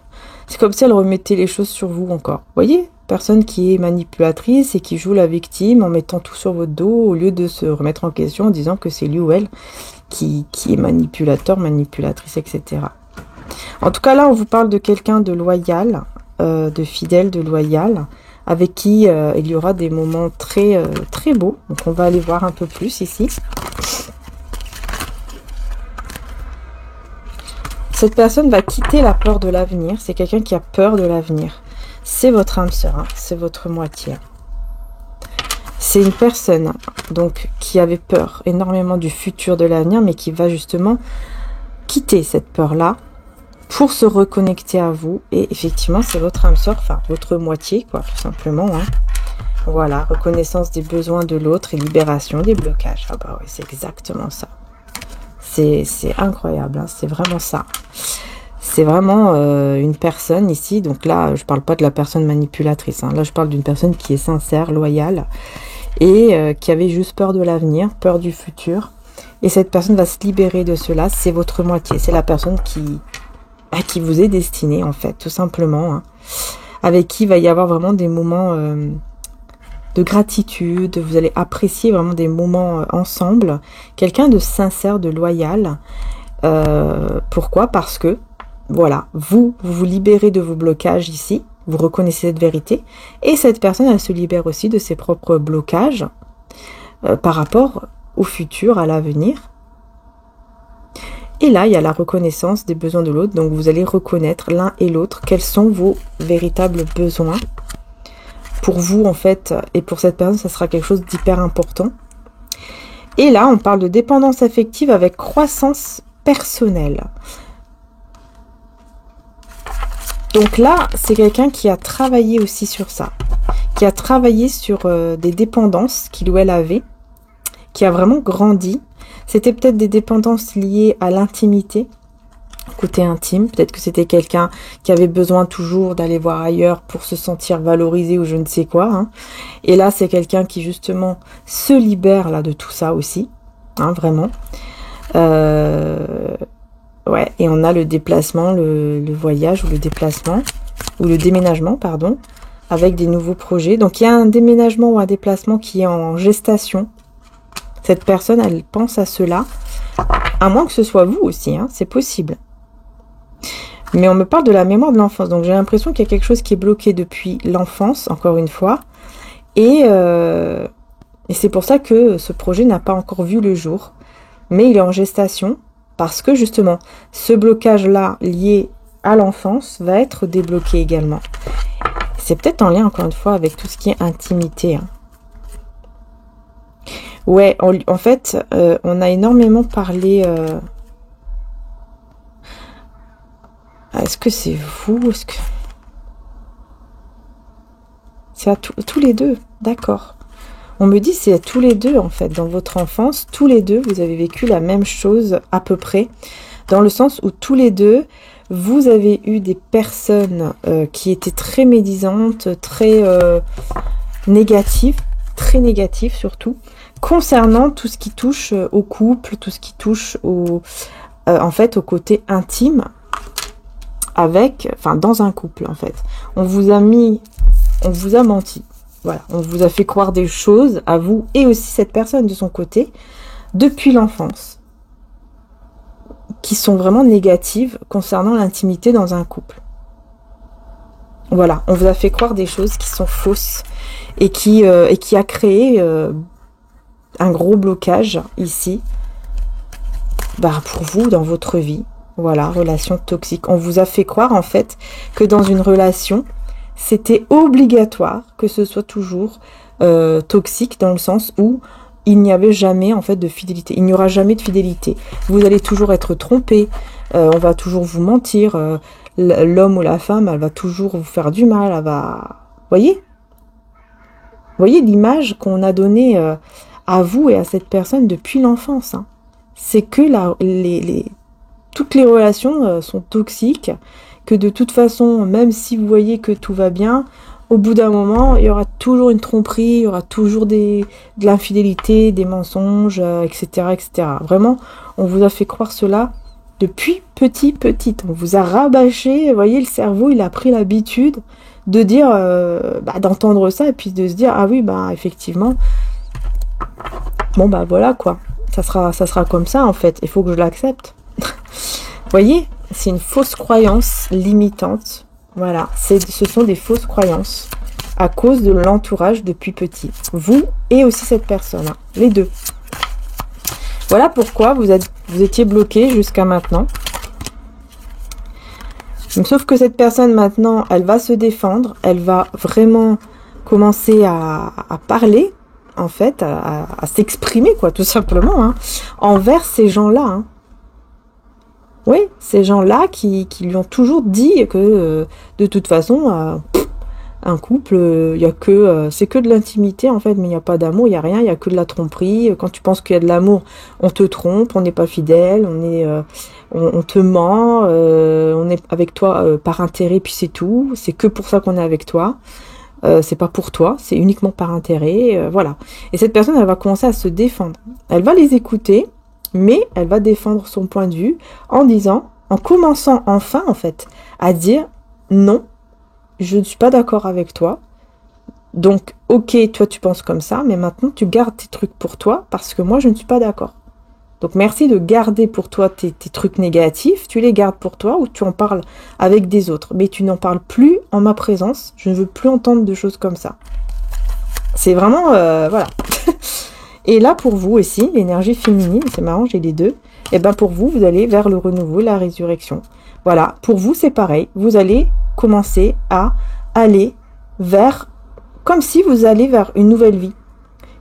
c'est comme si elle remettait les choses sur vous encore. Vous voyez ? Personne qui est manipulatrice et qui joue la victime en mettant tout sur votre dos au lieu de se remettre en question en disant que c'est lui ou elle qui est manipulateur, manipulatrice, etc. En tout cas, là, on vous parle de quelqu'un de loyal, de fidèle, de loyal, avec qui il y aura des moments très, très beaux. Donc, on va aller voir un peu plus ici. Cette personne va quitter la peur de l'avenir. C'est quelqu'un qui a peur de l'avenir. C'est votre âme sœur, hein, c'est votre moitié. C'est une personne donc qui avait peur énormément du futur, de l'avenir, mais qui va justement quitter cette peur-là pour se reconnecter à vous. Et effectivement, c'est votre âme sœur, enfin votre moitié, quoi, tout simplement. Hein. Voilà, reconnaissance des besoins de l'autre et libération des blocages. Ah bah oui, c'est exactement ça. C'est incroyable, hein, c'est vraiment ça. C'est vraiment une personne ici, donc là, je parle pas de la personne manipulatrice, hein, là je parle d'une personne qui est sincère, loyale, et qui avait juste peur de l'avenir, peur du futur. Et cette personne va se libérer de cela, c'est votre moitié, c'est la personne qui vous est destinée, en fait, tout simplement, hein, avec qui il va y avoir vraiment des moments de gratitude, vous allez apprécier vraiment des moments ensemble, quelqu'un de sincère, de loyal. Pourquoi? Parce que voilà, vous vous libérez de vos blocages ici, vous reconnaissez cette vérité, et cette personne, elle se libère aussi de ses propres blocages par rapport au futur, à l'avenir. Et là, il y a la reconnaissance des besoins de l'autre, donc vous allez reconnaître l'un et l'autre quels sont vos véritables besoins. Pour vous, en fait, et pour cette personne, ça sera quelque chose d'hyper important. Et là, on parle de dépendance affective avec croissance personnelle. Donc là, c'est quelqu'un qui a travaillé aussi sur ça, qui a travaillé sur des dépendances qu'il ou elle avait, qui a vraiment grandi. C'était peut-être des dépendances liées à l'intimité, côté intime. Peut-être que c'était quelqu'un qui avait besoin toujours d'aller voir ailleurs pour se sentir valorisé ou je ne sais quoi. Hein. Et là, c'est quelqu'un qui justement se libère là de tout ça aussi, hein, vraiment. Ouais, et on a le déplacement, le voyage ou le déplacement, ou le déménagement, pardon, avec des nouveaux projets. Donc, il y a un déménagement ou un déplacement qui est en gestation. Cette personne, elle pense à cela, à moins que ce soit vous aussi, hein, c'est possible. Mais on me parle de la mémoire de l'enfance, donc j'ai l'impression qu'il y a quelque chose qui est bloqué depuis l'enfance, encore une fois, et c'est pour ça que ce projet n'a pas encore vu le jour, mais il est en gestation, parce que justement, ce blocage-là lié à l'enfance va être débloqué également. C'est peut-être en lien, encore une fois, avec tout ce qui est intimité. Hein. Ouais, en fait, on a énormément parlé... Est-ce que c'est vous? Est-ce que... C'est à tous les deux, d'accord. On me dit c'est à tous les deux, en fait, dans votre enfance, tous les deux, vous avez vécu la même chose à peu près, dans le sens où tous les deux, vous avez eu des personnes qui étaient très médisantes, très négatives, très négatives surtout, concernant tout ce qui touche au couple, tout ce qui touche en fait, au côté intime, dans un couple, en fait. On vous a menti. Voilà, on vous a fait croire des choses à vous et aussi cette personne de son côté depuis l'enfance qui sont vraiment négatives concernant l'intimité dans un couple. Voilà, on vous a fait croire des choses qui sont fausses et qui a créé un gros blocage ici pour vous dans votre vie. Voilà, relation toxique. On vous a fait croire en fait que dans une relation, c'était obligatoire que ce soit toujours toxique dans le sens où il n'y avait jamais en fait de fidélité. Il n'y aura jamais de fidélité. Vous allez toujours être trompé. On va toujours vous mentir. L'homme ou la femme, elle va toujours vous faire du mal. Elle va... Voyez? Voyez l'image qu'on a donnée à vous et à cette personne depuis l'enfance. Hein. C'est que toutes les relations sont toxiques, que de toute façon, même si vous voyez que tout va bien, au bout d'un moment, il y aura toujours une tromperie, il y aura toujours de l'infidélité, des mensonges, etc., etc. Vraiment, on vous a fait croire cela depuis petite. On vous a rabâché, vous voyez, le cerveau, il a pris l'habitude de dire, d'entendre ça, et puis de se dire, ah oui, effectivement, bon, voilà, quoi. Ça sera comme ça, en fait. Il faut que je l'accepte. Vous voyez, c'est une fausse croyance limitante. Voilà, ce sont des fausses croyances à cause de l'entourage depuis petit. Vous et aussi cette personne, hein, les deux. Voilà pourquoi vous étiez bloqué jusqu'à maintenant. Sauf que cette personne maintenant, elle va se défendre, elle va vraiment commencer à parler, en fait, à s'exprimer, quoi, tout simplement, hein, envers ces gens-là, hein. Oui, ces gens-là qui lui ont toujours dit que de toute façon, un couple, c'est que de l'intimité en fait, mais il n'y a pas d'amour, il n'y a rien, il n'y a que de la tromperie. Quand tu penses qu'il y a de l'amour, on te trompe, on n'est pas fidèle, on te ment, on est avec toi par intérêt, puis c'est tout. C'est que pour ça qu'on est avec toi. C'est pas pour toi, c'est uniquement par intérêt, voilà. Et cette personne, elle va commencer à se défendre. Elle va les écouter. Mais elle va défendre son point de vue en commençant enfin, en fait, à dire non, je ne suis pas d'accord avec toi. Donc, ok, toi tu penses comme ça, mais maintenant tu gardes tes trucs pour toi parce que moi je ne suis pas d'accord. Donc, merci de garder pour toi tes trucs négatifs, tu les gardes pour toi ou tu en parles avec des autres. Mais tu n'en parles plus en ma présence, je ne veux plus entendre de choses comme ça. C'est vraiment, voilà. Et là, pour vous aussi, l'énergie féminine, c'est marrant, j'ai les deux. Et pour vous, vous allez vers le renouveau, la résurrection. Voilà, pour vous, c'est pareil. Vous allez commencer à aller vers, comme si vous allez vers une nouvelle vie.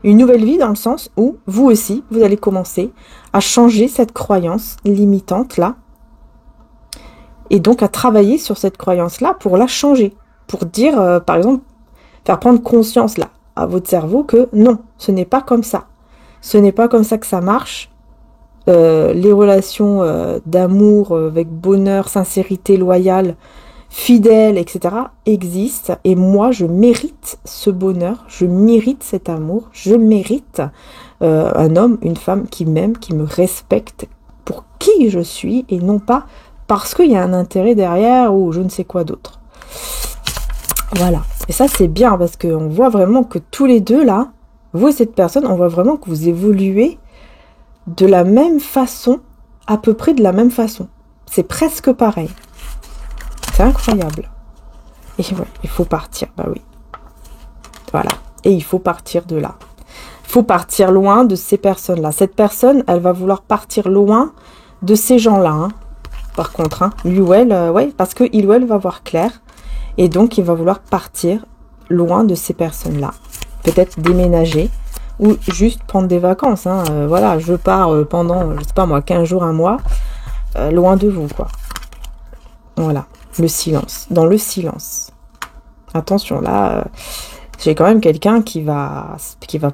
Une nouvelle vie dans le sens où, vous aussi, vous allez commencer à changer cette croyance limitante-là. Et donc, à travailler sur cette croyance-là pour la changer. Pour dire, par exemple, faire prendre conscience, là, à votre cerveau que non, ce n'est pas comme ça. Ce n'est pas comme ça que ça marche. Les relations d'amour avec bonheur, sincérité, loyale, fidèle, etc. existent. Et moi, je mérite ce bonheur, je mérite cet amour, je mérite un homme, une femme qui m'aime, qui me respecte pour qui je suis et non pas parce qu'il y a un intérêt derrière ou je ne sais quoi d'autre. Voilà. Et ça, c'est bien parce qu'on voit vraiment que tous les deux, là, vous et cette personne, on voit vraiment que vous évoluez de la même façon, à peu près de la même façon. C'est presque pareil. C'est incroyable. Et ouais, il faut partir, oui. Voilà. Et il faut partir de là. Il faut partir loin de ces personnes-là. Cette personne, elle va vouloir partir loin de ces gens-là. Hein. Par contre, hein, lui ou elle, ouais, parce que il ou elle va voir clair. Et donc, il va vouloir partir loin de ces personnes-là. Peut-être déménager ou juste prendre des vacances. Hein. Voilà, je pars pendant, je sais pas moi, 15 jours, un mois, loin de vous, quoi. Voilà, le silence. Dans le silence. Attention, là, j'ai quand même quelqu'un qui va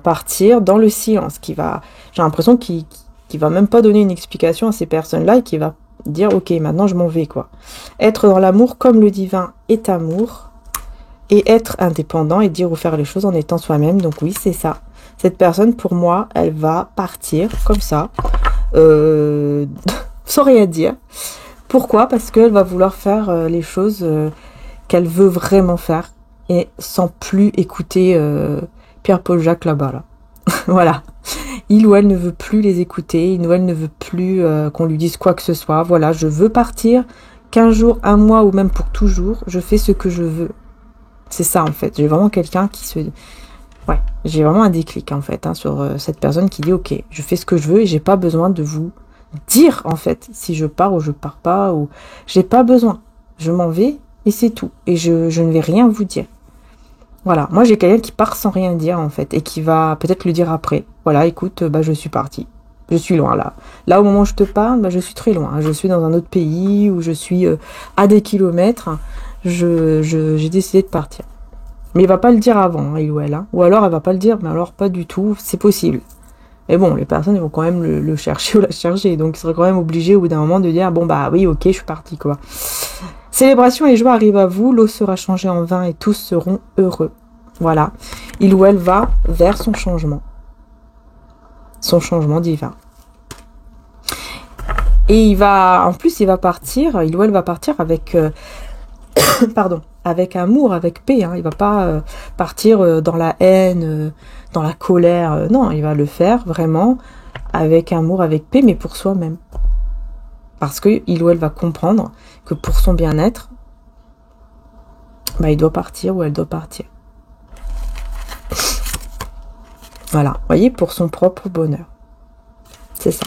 partir dans le silence. J'ai l'impression qu'il va même pas donner une explication à ces personnes-là et qui va dire, ok, maintenant je m'en vais, quoi. Être dans l'amour comme le divin est amour. Et être indépendant et dire ou faire les choses en étant soi-même. Donc oui, c'est ça. Cette personne, pour moi, elle va partir comme ça, sans rien dire. Pourquoi? Parce qu'elle va vouloir faire les choses qu'elle veut vraiment faire et sans plus écouter Pierre-Paul Jacques là-bas. Là. Voilà. Il ou elle ne veut plus les écouter, il ou elle ne veut plus qu'on lui dise quoi que ce soit. Voilà, je veux partir 15 jours, un mois ou même pour toujours. Je fais ce que je veux. C'est ça en fait, j'ai vraiment quelqu'un qui se... Ouais, j'ai vraiment un déclic en fait, hein, sur cette personne qui dit ok, je fais ce que je veux et j'ai pas besoin de vous dire en fait si je pars ou je pars pas, ou j'ai pas besoin. Je m'en vais et c'est tout. Et je ne vais rien vous dire. Voilà, moi j'ai quelqu'un qui part sans rien dire en fait et qui va peut-être le dire après. Voilà, écoute, je suis partie. Je suis loin là. Là, au moment où je te parle, bah, je suis très loin. Je suis dans un autre pays où je suis à des kilomètres. J'ai décidé de partir. Mais il va pas le dire avant, il ou elle. Hein. Ou alors elle va pas le dire, mais alors pas du tout. C'est possible. Mais bon, les personnes ils vont quand même le chercher ou la chercher. Donc ils seraient quand même obligés au bout d'un moment de dire, bon bah oui, ok, je suis parti quoi. Célébration et joie arrivent à vous. L'eau sera changée en vin et tous seront heureux. Voilà. Il ou elle va vers son changement. Son changement divin. Et en plus, il va partir, il ou elle va partir avec, pardon, avec amour, avec paix. Hein. Il va pas partir dans la haine, dans la colère. Non, il va le faire vraiment avec amour, avec paix, mais pour soi-même. Parce que il ou elle va comprendre que pour son bien-être, bah, il doit partir ou elle doit partir. Voilà, vous voyez, pour son propre bonheur. C'est ça.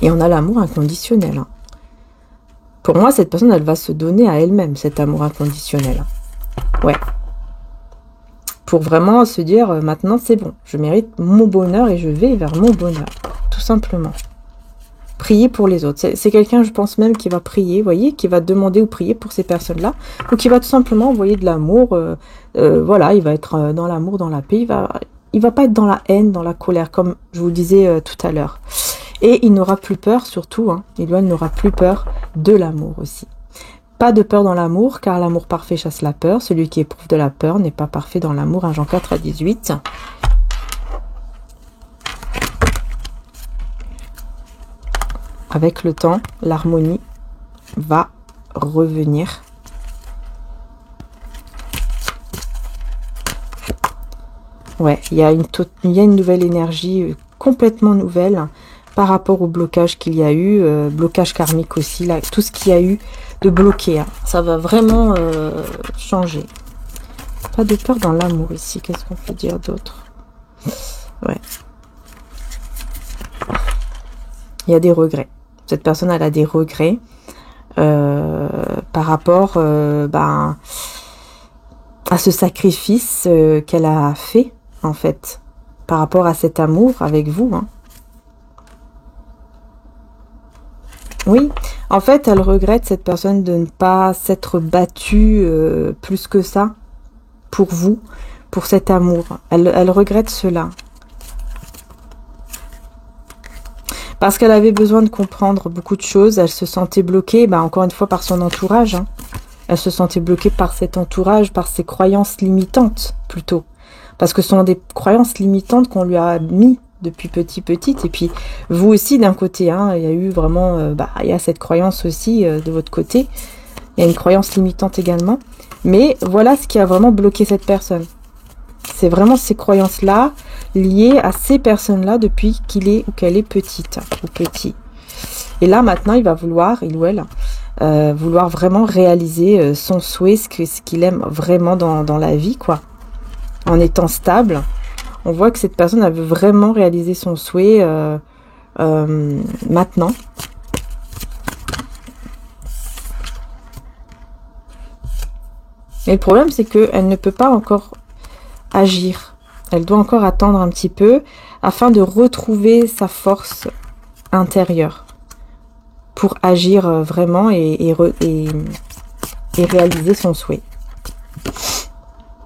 Et on a l'amour inconditionnel. Hein. Pour moi, cette personne, elle va se donner à elle-même, cet amour inconditionnel. Ouais. Pour vraiment se dire, maintenant, c'est bon. Je mérite mon bonheur et je vais vers mon bonheur. Tout simplement. Prier pour les autres. C'est quelqu'un, je pense même, qui va prier, vous voyez, qui va demander ou prier pour ces personnes-là. Ou qui va tout simplement envoyer de l'amour. Voilà, il va être dans l'amour, dans la paix. Il va pas être dans la haine, dans la colère, comme je vous le disais tout à l'heure. Et il n'aura plus peur, surtout, hein, il n'aura plus peur de l'amour aussi. Pas de peur dans l'amour, car l'amour parfait chasse la peur. Celui qui éprouve de la peur n'est pas parfait dans l'amour. 1 Jean 4 à 18. Avec le temps, l'harmonie va revenir. Ouais, il y a une nouvelle énergie complètement nouvelle par rapport au blocage qu'il y a eu, blocage karmique aussi, là, tout ce qu'il y a eu de bloqué. Hein. Ça va vraiment changer. Pas de peur dans l'amour ici, qu'est-ce qu'on peut dire d'autre? Ouais. Il y a des regrets. Cette personne, elle a des regrets par rapport à ce sacrifice qu'elle a fait, en fait, par rapport à cet amour avec vous. Hein. Oui, en fait, elle regrette, cette personne, de ne pas s'être battue plus que ça pour vous, pour cet amour. Elle regrette cela. Parce qu'elle avait besoin de comprendre beaucoup de choses. Elle se sentait bloquée, encore une fois, par son entourage. Hein. Elle se sentait bloquée par cet entourage, par ses croyances limitantes, plutôt. Parce que ce sont des croyances limitantes qu'on lui a mis depuis petite. Et puis, vous aussi, d'un côté, hein, il y a eu vraiment... il y a cette croyance aussi de votre côté. Il y a une croyance limitante également. Mais voilà ce qui a vraiment bloqué cette personne. C'est vraiment ces croyances-là liées à ces personnes-là depuis qu'il est ou qu'elle est petite ou petit. Et là, maintenant, il va vouloir, il ou elle, vouloir vraiment réaliser son souhait, ce qu'il aime vraiment dans la vie, quoi. En étant stable, on voit que cette personne, elle veut vraiment réaliser son souhait maintenant. Et le problème, c'est qu'elle ne peut pas encore agir. Elle doit encore attendre un petit peu afin de retrouver sa force intérieure pour agir vraiment et réaliser son souhait.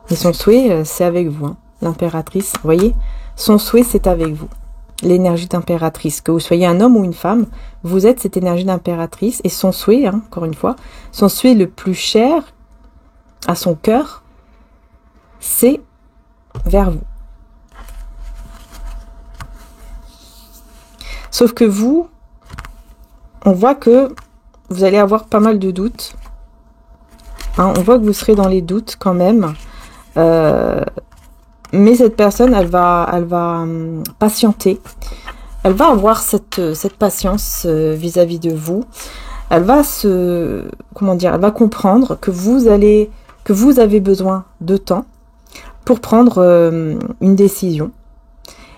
Et son souhait, c'est avec vous, hein, l'impératrice. Vous voyez, son souhait, c'est avec vous. L'énergie d'impératrice. Que vous soyez un homme ou une femme, vous êtes cette énergie d'impératrice. Et son souhait, hein, encore une fois, son souhait le plus cher à son cœur, c'est vers vous. Sauf que vous, on voit que vous allez avoir pas mal de doutes. Hein, on voit que vous serez dans les doutes quand même. Mais cette personne, elle va patienter. Elle va avoir cette patience vis-à-vis de vous. Elle va elle va comprendre que vous avez besoin de temps pour prendre une décision.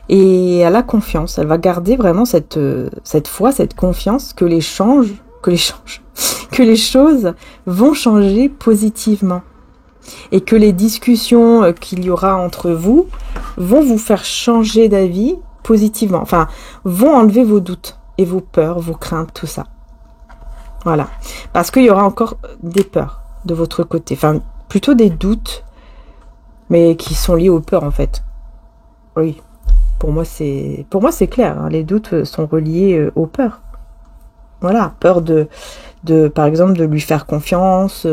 Et elle a confiance. Elle va garder vraiment cette foi, cette confiance que les choses vont changer positivement. Et que les discussions qu'il y aura entre vous vont vous faire changer d'avis positivement. Enfin, vont enlever vos doutes et vos peurs, vos craintes, tout ça. Voilà. Parce qu'il y aura encore des peurs de votre côté. Enfin, plutôt des doutes, mais qui sont liés aux peurs, en fait. Oui. Pour moi, c'est clair. Hein. Les doutes sont reliés aux peurs. Voilà. Peur par exemple, de lui faire confiance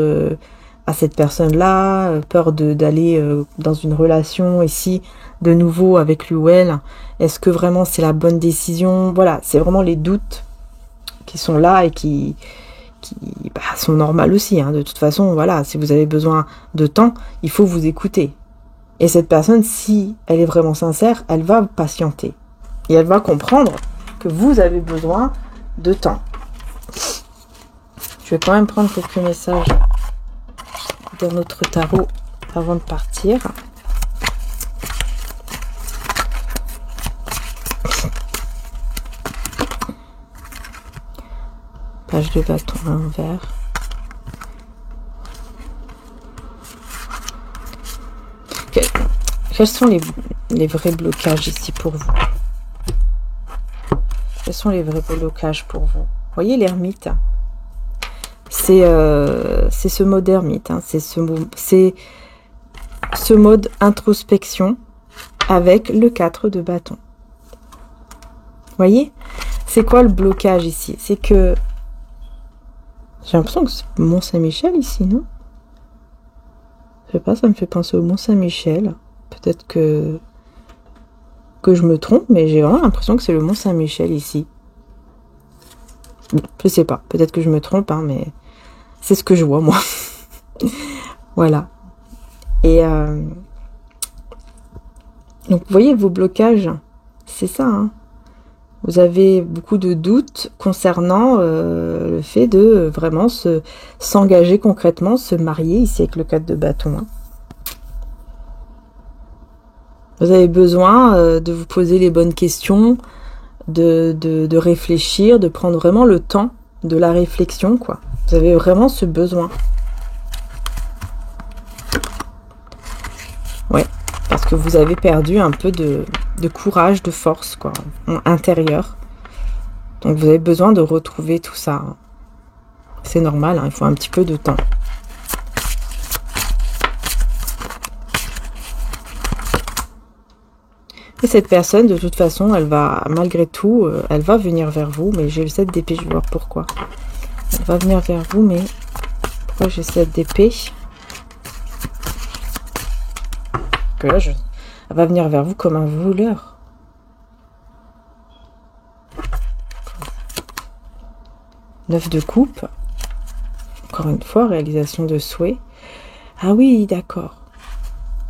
à cette personne-là. Peur d'aller dans une relation ici, de nouveau avec lui ou elle. Est-ce que vraiment c'est la bonne décision? Voilà. C'est vraiment les doutes qui sont là et qui sont normales aussi. Hein. De toute façon, voilà. Si vous avez besoin de temps, il faut vous écouter. Et cette personne, si elle est vraiment sincère, elle va patienter. Et elle va comprendre que vous avez besoin de temps. Je vais quand même prendre quelques messages dans notre tarot avant de partir. Page de bâton à l'envers. Quels sont les vrais blocages ici pour vous? Quels sont les vrais blocages pour vous? Vous voyez l'ermite? C'est ce mode ermite. Hein, c'est ce mode introspection avec le 4 de bâton. Vous voyez? C'est quoi le blocage ici? C'est que... J'ai l'impression que c'est Mont-Saint-Michel ici, non? Je sais pas, ça me fait penser au Mont-Saint-Michel. Peut-être que je me trompe, mais j'ai vraiment l'impression que c'est le Mont-Saint-Michel ici. Je sais pas, peut-être que je me trompe, hein, mais c'est ce que je vois, moi. Voilà. Et donc, vous voyez, vos blocages, c'est ça. Hein. Vous avez beaucoup de doutes concernant le fait de vraiment s'engager concrètement, se marier, ici avec le 4 de bâton. Hein. Vous avez besoin de vous poser les bonnes questions, de réfléchir, de prendre vraiment le temps de la réflexion, quoi. Vous avez vraiment ce besoin. Ouais, parce que vous avez perdu un peu de courage, de force, quoi, intérieur. Donc vous avez besoin de retrouver tout ça. C'est normal, hein, il faut un petit peu de temps. Et cette personne, de toute façon, elle va, malgré tout, elle va venir vers vous. Mais j'ai le 7 d'épée, je vais voir pourquoi. Elle va venir vers vous, mais pourquoi j'ai 7 d'épée? Que là, elle va venir vers vous comme un voleur. Neuf de coupe. Encore une fois, réalisation de souhait. Ah oui, d'accord.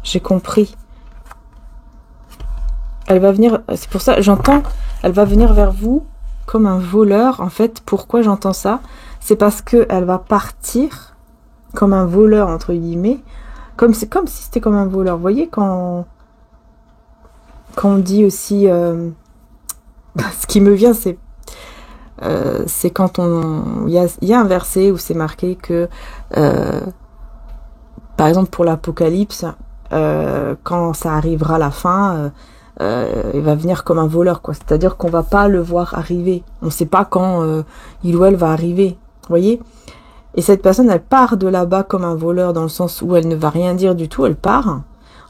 J'ai compris. Elle va venir, c'est pour ça, j'entends, elle va venir vers vous comme un voleur. En fait, pourquoi j'entends ça? C'est parce qu'elle va partir comme un voleur, entre guillemets. C'est comme si c'était comme un voleur. Vous voyez, quand on dit aussi... ce qui me vient, c'est quand il y a un verset où c'est marqué que, par exemple, pour l'Apocalypse, quand ça arrivera à la fin... il va venir comme un voleur, quoi. C'est-à-dire qu'on va pas le voir arriver. On ne sait pas quand il ou elle va arriver. Vous voyez? Et cette personne, elle part de là-bas comme un voleur dans le sens où elle ne va rien dire du tout. Elle part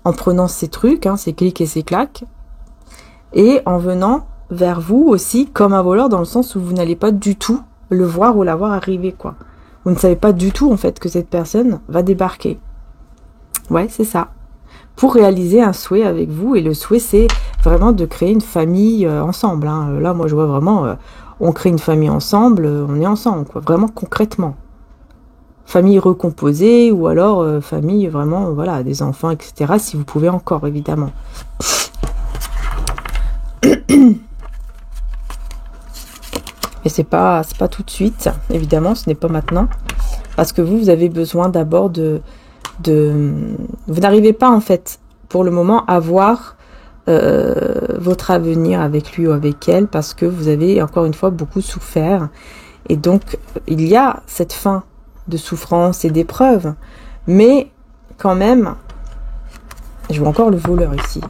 en prenant ses trucs, hein, ses clics et ses claques, et en venant vers vous aussi comme un voleur dans le sens où vous n'allez pas du tout le voir ou la voir arriver, quoi. Vous ne savez pas du tout, en fait, que cette personne va débarquer. Ouais, c'est ça. Pour réaliser un souhait avec vous. Et le souhait, c'est vraiment de créer une famille ensemble. Hein. Là, moi, je vois vraiment, on crée une famille ensemble, on est ensemble, quoi. Vraiment concrètement. Famille recomposée ou alors famille vraiment, voilà, des enfants, etc. Si vous pouvez encore, évidemment. Et c'est pas tout de suite, évidemment, ce n'est pas maintenant. Parce que vous avez besoin d'abord vous n'arrivez pas en fait pour le moment à voir votre avenir avec lui ou avec elle parce que vous avez encore une fois beaucoup souffert et donc il y a cette fin de souffrance et d'épreuve, mais quand même je vois encore le voleur ici.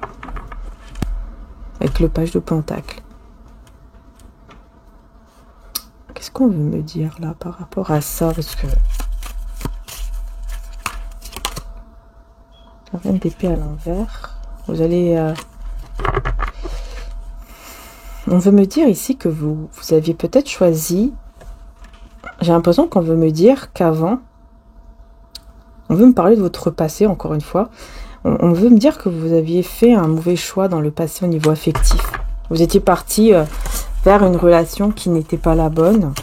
avec le page de Pentacle. Qu'est-ce qu'on veut me dire là par rapport à ça? Parce que la reine d'épée à l'envers, vous allez... on veut me dire ici que vous aviez peut-être choisi... J'ai l'impression qu'on veut me dire qu'avant, on veut me parler de votre passé, encore une fois. On veut me dire que vous aviez fait un mauvais choix dans le passé au niveau affectif. Vous étiez parti vers une relation qui n'était pas la bonne,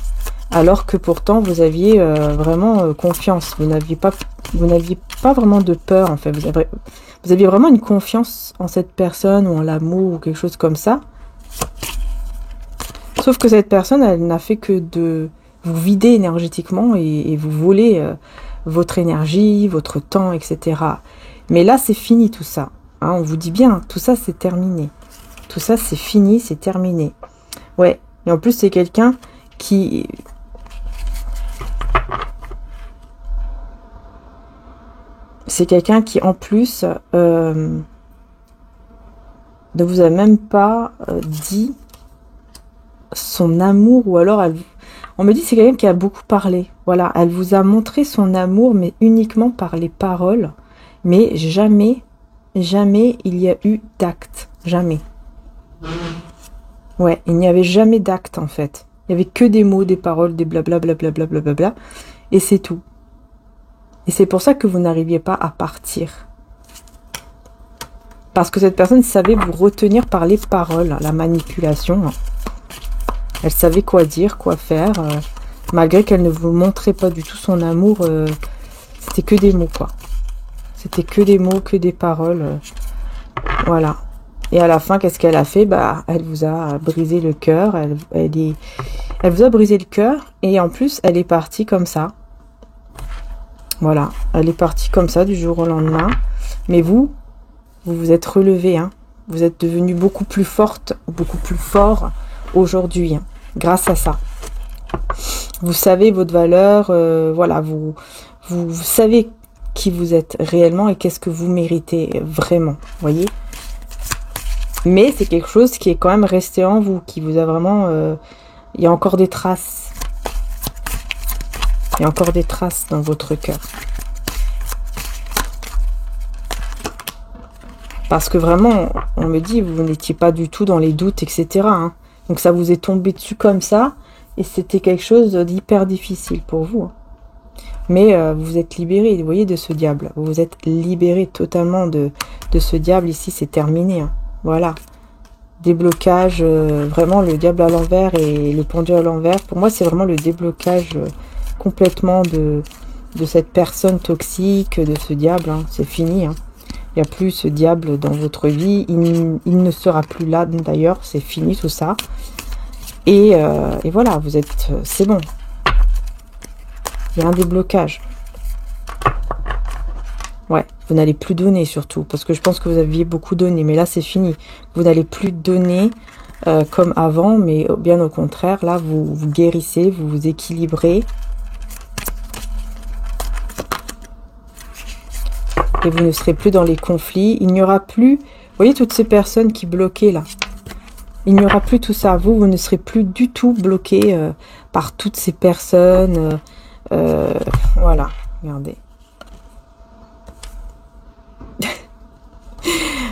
alors que pourtant vous aviez vraiment confiance. Vous n'aviez pas vraiment de peur, en fait. Vous aviez vraiment une confiance en cette personne ou en l'amour ou quelque chose comme ça. Sauf que cette personne, elle n'a fait que de vous vider énergétiquement et vous voler votre énergie, votre temps, etc. Mais là, c'est fini tout ça. Hein, on vous dit bien, tout ça, c'est terminé. Tout ça, c'est fini, c'est terminé. Ouais, et en plus, c'est quelqu'un qui... C'est quelqu'un qui, en plus, ne vous a même pas dit son amour, ou alors on me dit c'est quelqu'un qui a beaucoup parlé. Voilà, elle vous a montré son amour, mais uniquement par les paroles, mais jamais il y a eu d'acte. Jamais. Ouais, il n'y avait jamais d'acte en fait. Il n'y avait que des mots, des paroles, des blablabla, blablabla, et c'est tout. Et c'est pour ça que vous n'arriviez pas à partir. Parce que cette personne savait vous retenir par les paroles, la manipulation. Elle savait quoi dire, quoi faire, malgré qu'elle ne vous montrait pas du tout son amour. C'était que des mots, quoi. C'était que des mots, que des paroles. Voilà. Et à la fin, qu'est-ce qu'elle a fait? Bah, elle vous a brisé le cœur. Elle vous a brisé le cœur. Et en plus, elle est partie comme ça. Voilà. Elle est partie comme ça du jour au lendemain. Mais vous vous êtes relevé, hein. Vous êtes devenu beaucoup plus forte, beaucoup plus fort aujourd'hui, hein, grâce à ça. Vous savez votre valeur, voilà, vous savez qui vous êtes réellement et qu'est-ce que vous méritez vraiment, voyez. Mais c'est quelque chose qui est quand même resté en vous, qui vous a vraiment... il y a encore des traces. Il y a encore des traces dans votre cœur. Parce que vraiment, on me dit, vous n'étiez pas du tout dans les doutes, etc. Hein. Donc ça vous est tombé dessus comme ça, et c'était quelque chose d'hyper difficile pour vous. Hein. Mais vous vous êtes libéré, vous voyez, de ce diable. Vous vous êtes libéré totalement de ce diable. Ici, c'est terminé. Hein. Voilà. Déblocage, vraiment le diable à l'envers et le pendu à l'envers. Pour moi, c'est vraiment le déblocage complètement de cette personne toxique, de ce diable. Hein. C'est fini. Hein. Il n'y a plus ce diable dans votre vie. Il ne sera plus là d'ailleurs. C'est fini tout ça. Et voilà, vous êtes... c'est bon. Il y a un déblocage. Ouais, vous n'allez plus donner surtout. Parce que je pense que vous aviez beaucoup donné. Mais là, c'est fini. Vous n'allez plus donner comme avant. Mais bien au contraire, là, vous vous guérissez. Vous vous équilibrez. Et vous ne serez plus dans les conflits. Il n'y aura plus... Vous voyez toutes ces personnes qui bloquaient là. Il n'y aura plus tout ça. Vous ne serez plus du tout bloqué par toutes ces personnes. Voilà. Regardez.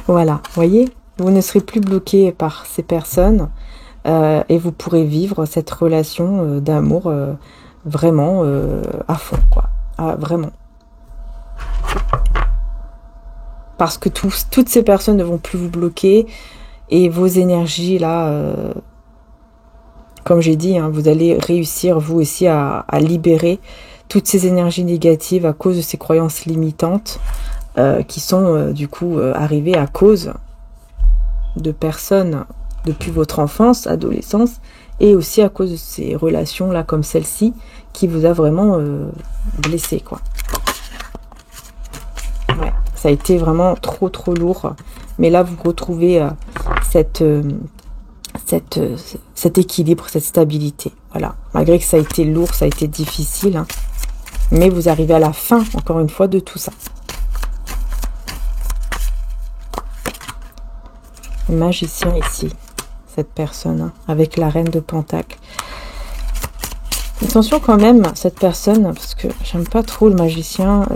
Voilà. Vous voyez, vous ne serez plus bloqué par ces personnes. Et vous pourrez vivre cette relation d'amour vraiment à fond, quoi. Vraiment. Parce que toutes ces personnes ne vont plus vous bloquer. Et vos énergies, là, comme j'ai dit, hein, vous allez réussir, vous aussi, à libérer toutes ces énergies négatives à cause de ces croyances limitantes qui sont, du coup, arrivées à cause de personnes depuis votre enfance, adolescence, et aussi à cause de ces relations-là, comme celle-ci, qui vous a vraiment blessé, quoi. Ouais. Ça a été vraiment trop lourd. Mais là, vous retrouvez cet équilibre, cette stabilité. Voilà. Malgré que ça a été lourd, ça a été difficile. Hein, mais vous arrivez à la fin, encore une fois, de tout ça. magicien ici, cette personne, hein, avec la reine de Pentacle. Attention quand même, cette personne, parce que j'aime pas trop le magicien.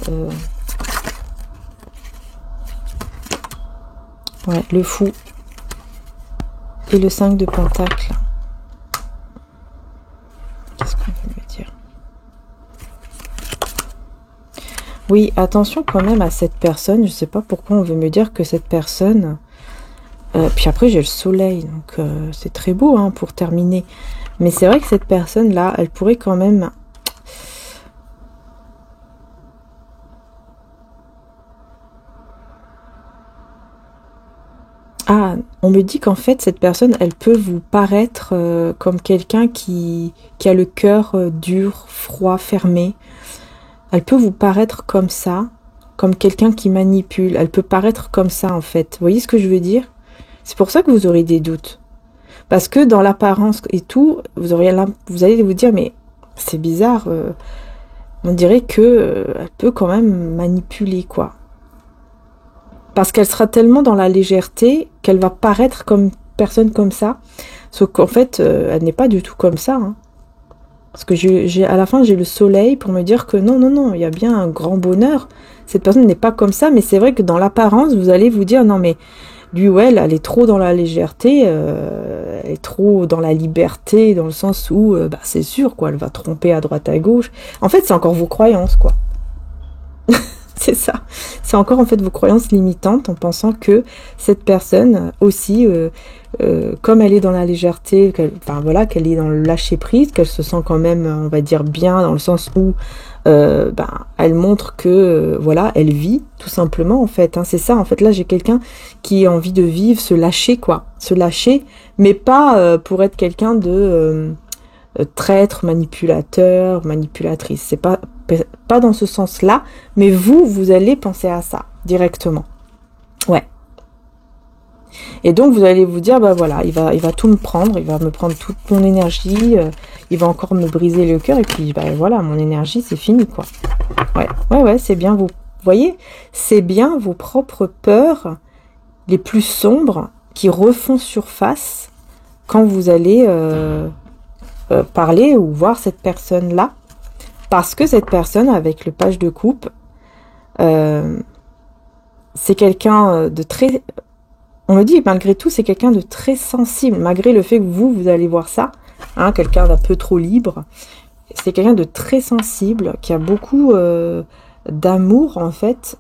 Ouais, le fou. Et le 5 de Pentacle. Qu'est-ce qu'on veut me dire? Oui, attention quand même à cette personne. Je sais pas pourquoi on veut me dire que cette personne... puis après, j'ai le soleil, donc c'est très beau hein, pour terminer. Mais c'est vrai que cette personne-là, elle pourrait quand même... Ah, on me dit qu'en fait, cette personne, elle peut vous paraître comme quelqu'un qui a le cœur dur, froid, fermé. Elle peut vous paraître comme ça, comme quelqu'un qui manipule. Elle peut paraître comme ça, en fait. Vous voyez ce que je veux dire? C'est pour ça que vous aurez des doutes. Parce que dans l'apparence et tout, vous allez vous dire, mais c'est bizarre, on dirait que elle peut quand même manipuler, quoi. Parce qu'elle sera tellement dans la légèreté qu'elle va paraître comme personne comme ça. Sauf qu'en fait, elle n'est pas du tout comme ça. Hein. Parce que à la fin, j'ai le soleil pour me dire que non, non, non, il y a bien un grand bonheur. Cette personne n'est pas comme ça, mais c'est vrai que dans l'apparence, vous allez vous dire, non mais lui ou elle est trop dans la légèreté, elle est trop dans la liberté, dans le sens où, bah, c'est sûr, quoi, elle va tromper à droite à gauche. En fait, c'est encore vos croyances, quoi. C'est ça. C'est encore en fait vos croyances limitantes en pensant que cette personne aussi, comme elle est dans la légèreté, enfin voilà, qu'elle est dans le lâcher prise, qu'elle se sent quand même, on va dire bien, dans le sens où elle montre que voilà, elle vit tout simplement en fait. Hein, c'est ça en fait. Là, j'ai quelqu'un qui a envie de vivre, se lâcher quoi, se lâcher, mais pas pour être quelqu'un de traître, manipulateur, manipulatrice. C'est pas dans ce sens-là, mais vous allez penser à ça directement. Ouais. Et donc vous allez vous dire, bah voilà, il va tout me prendre, il va me prendre toute mon énergie, il va encore me briser le cœur, et puis bah voilà, mon énergie c'est fini quoi. Ouais, c'est bien vous voyez, c'est bien vos propres peurs les plus sombres qui refont surface quand vous allez parler ou voir cette personne-là. Parce que cette personne, avec le page de coupe, c'est quelqu'un de très... On me dit, malgré tout, c'est quelqu'un de très sensible. Malgré le fait que vous allez voir ça, hein, quelqu'un d'un peu trop libre. C'est quelqu'un de très sensible, qui a beaucoup d'amour, en fait,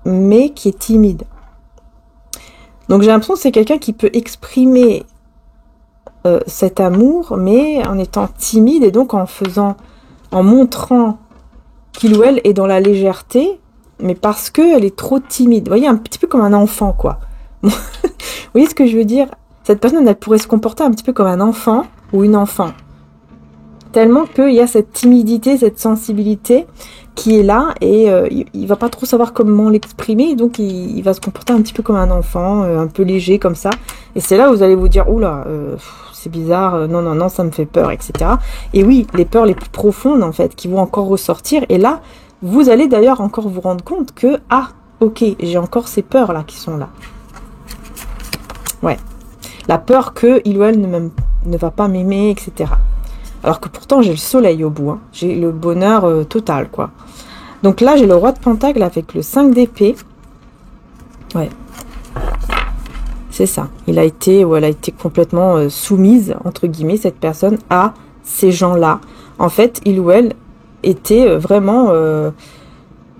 mais qui est timide. Donc j'ai l'impression que c'est quelqu'un qui peut exprimer cet amour, mais en étant timide et donc en montrant qu'il ou elle est dans la légèreté, mais parce qu'elle est trop timide. Vous voyez, un petit peu comme un enfant, quoi. Vous voyez ce que je veux dire? Cette personne, elle pourrait se comporter un petit peu comme un enfant ou une enfant. Tellement qu'il y a cette timidité, cette sensibilité qui est là, et il va pas trop savoir comment l'exprimer, donc il va se comporter un petit peu comme un enfant, un peu léger comme ça. Et c'est là où vous allez vous dire, oula, c'est bizarre, non, ça me fait peur, etc. Et oui, les peurs les plus profondes, en fait, qui vont encore ressortir. Et là, vous allez d'ailleurs encore vous rendre compte que, ah, ok, j'ai encore ces peurs-là qui sont là. Ouais. La peur que il ou elle ne va pas m'aimer, etc. Alors que pourtant, j'ai le soleil au bout. Hein. J'ai le bonheur total, quoi. Donc là, j'ai le roi de Pentacle avec le 5 d'épée. Ouais. C'est ça. Elle a été complètement soumise, entre guillemets, cette personne, à ces gens-là. En fait, il ou elle était vraiment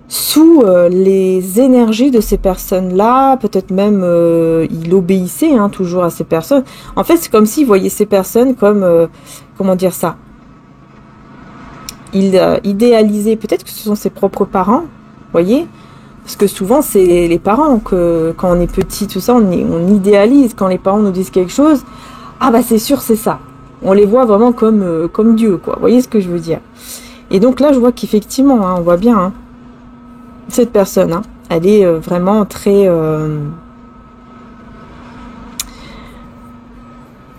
sous les énergies de ces personnes-là. Peut-être même, il obéissait hein, toujours à ces personnes. En fait, c'est comme s'il voyait ces personnes comme, comment dire ça? Il idéalisait, peut-être que ce sont ses propres parents, voyez? Parce que souvent, c'est les parents que, quand on est petit, tout ça, on idéalise. Quand les parents nous disent quelque chose, ah bah c'est sûr, c'est ça. On les voit vraiment comme Dieu, quoi. Vous voyez ce que je veux dire? Et donc là, je vois qu'effectivement, hein, on voit bien, hein, cette personne, hein, elle est vraiment très...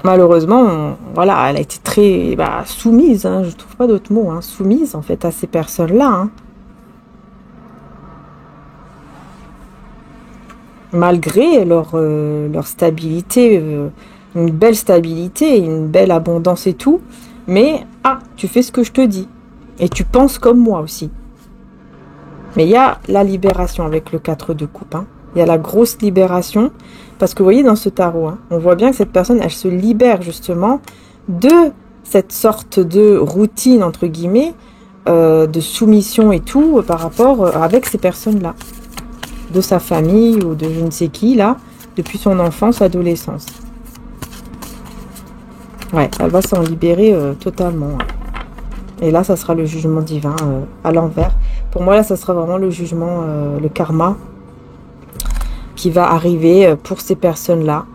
malheureusement, voilà, elle a été très soumise, hein, je trouve pas d'autres mots, hein, soumise en fait à ces personnes-là. Hein. malgré leur stabilité, une belle stabilité, une belle abondance et tout, mais tu fais ce que je te dis, et tu penses comme moi aussi. Mais il y a la libération avec le 4 de coupe, hein. Il y a la grosse libération, parce que vous voyez dans ce tarot, hein, on voit bien que cette personne, elle se libère justement de cette sorte de routine, entre guillemets, de soumission et tout, par rapport avec ces personnes-là, de sa famille ou de je ne sais qui, là, depuis son enfance, adolescence. Ouais, elle va s'en libérer totalement. Et là, ça sera le jugement divin à l'envers. Pour moi, là, ça sera vraiment le jugement, le karma qui va arriver pour ces personnes-là.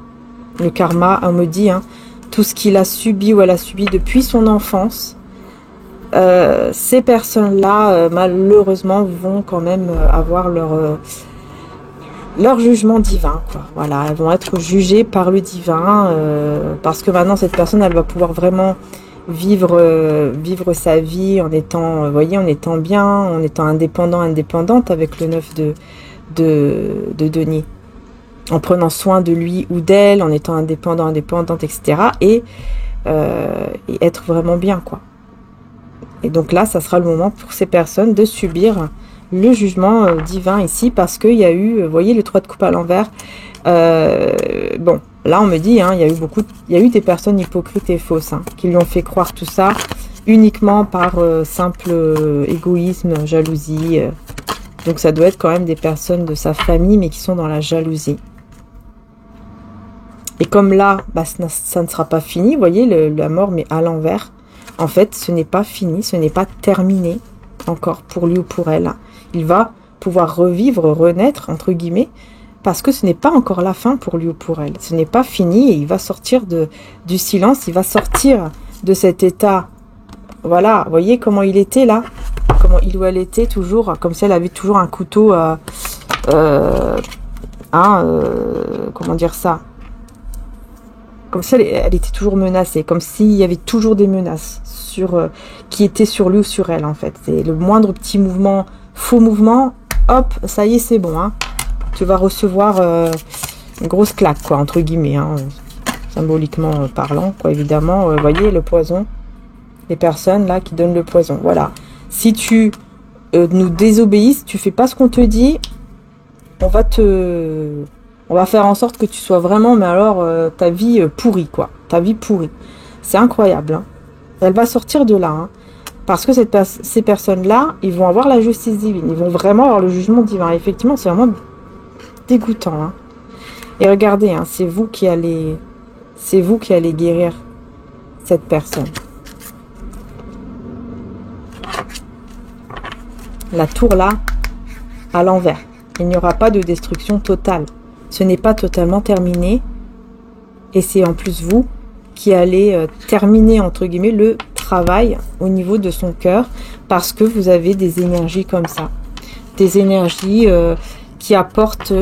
Le karma, on me dit, hein, tout ce qu'il a subi ou elle a subi depuis son enfance, ces personnes-là, malheureusement, vont quand même avoir leur jugement divin, quoi. Voilà, elles vont être jugées par le divin, parce que maintenant, cette personne, elle va pouvoir vraiment vivre sa vie en étant, vous voyez, en étant bien, en étant indépendante avec le 9 de denier, en prenant soin de lui ou d'elle, en étant indépendante, etc. Et être vraiment bien, quoi. Et donc là, ça sera le moment pour ces personnes de subir le jugement divin ici, parce qu'il y a eu, vous voyez, le 3 de coupe à l'envers. Bon, là, on me dit, hein, il y a eu des personnes hypocrites et fausses, hein, qui lui ont fait croire tout ça uniquement par simple égoïsme, jalousie. Donc ça doit être quand même des personnes de sa famille, mais qui sont dans la jalousie. Et comme là, ça ne sera pas fini, vous voyez, la mort, mais à l'envers. En fait, ce n'est pas fini, ce n'est pas terminé encore pour lui ou pour elle. Il va pouvoir revivre, renaître, entre guillemets, parce que ce n'est pas encore la fin pour lui ou pour elle. Ce n'est pas fini et il va sortir du silence, il va sortir de cet état. Voilà, vous voyez comment il était là, comment il ou elle était toujours, comme si elle avait toujours un couteau, comment dire ça, comme si elle était toujours menacée, comme s'il y avait toujours des menaces qui étaient sur lui ou sur elle, en fait. C'est le moindre petit mouvement, faux mouvement, hop, ça y est, c'est bon, hein. Tu vas recevoir une grosse claque, quoi, entre guillemets, hein, symboliquement parlant, quoi, évidemment. Vous voyez, le poison, les personnes, là, qui donnent le poison, voilà. Si tu nous désobéis, si tu fais pas ce qu'on te dit, on va faire en sorte que tu sois vraiment, mais alors, ta vie pourrie, quoi. Ta vie pourrie. C'est incroyable, hein. Elle va sortir de là, hein. Parce que ces personnes-là, ils vont avoir la justice divine. Ils vont vraiment avoir le jugement divin. Effectivement, c'est vraiment dégoûtant, hein. Et regardez, hein, c'est vous qui allez guérir cette personne. La tour, là, à l'envers. Il n'y aura pas de destruction totale. Ce n'est pas totalement terminé. Et c'est en plus vous qui allez terminer, entre guillemets, le travail au niveau de son cœur, parce que vous avez des énergies comme ça. Des énergies qui apportent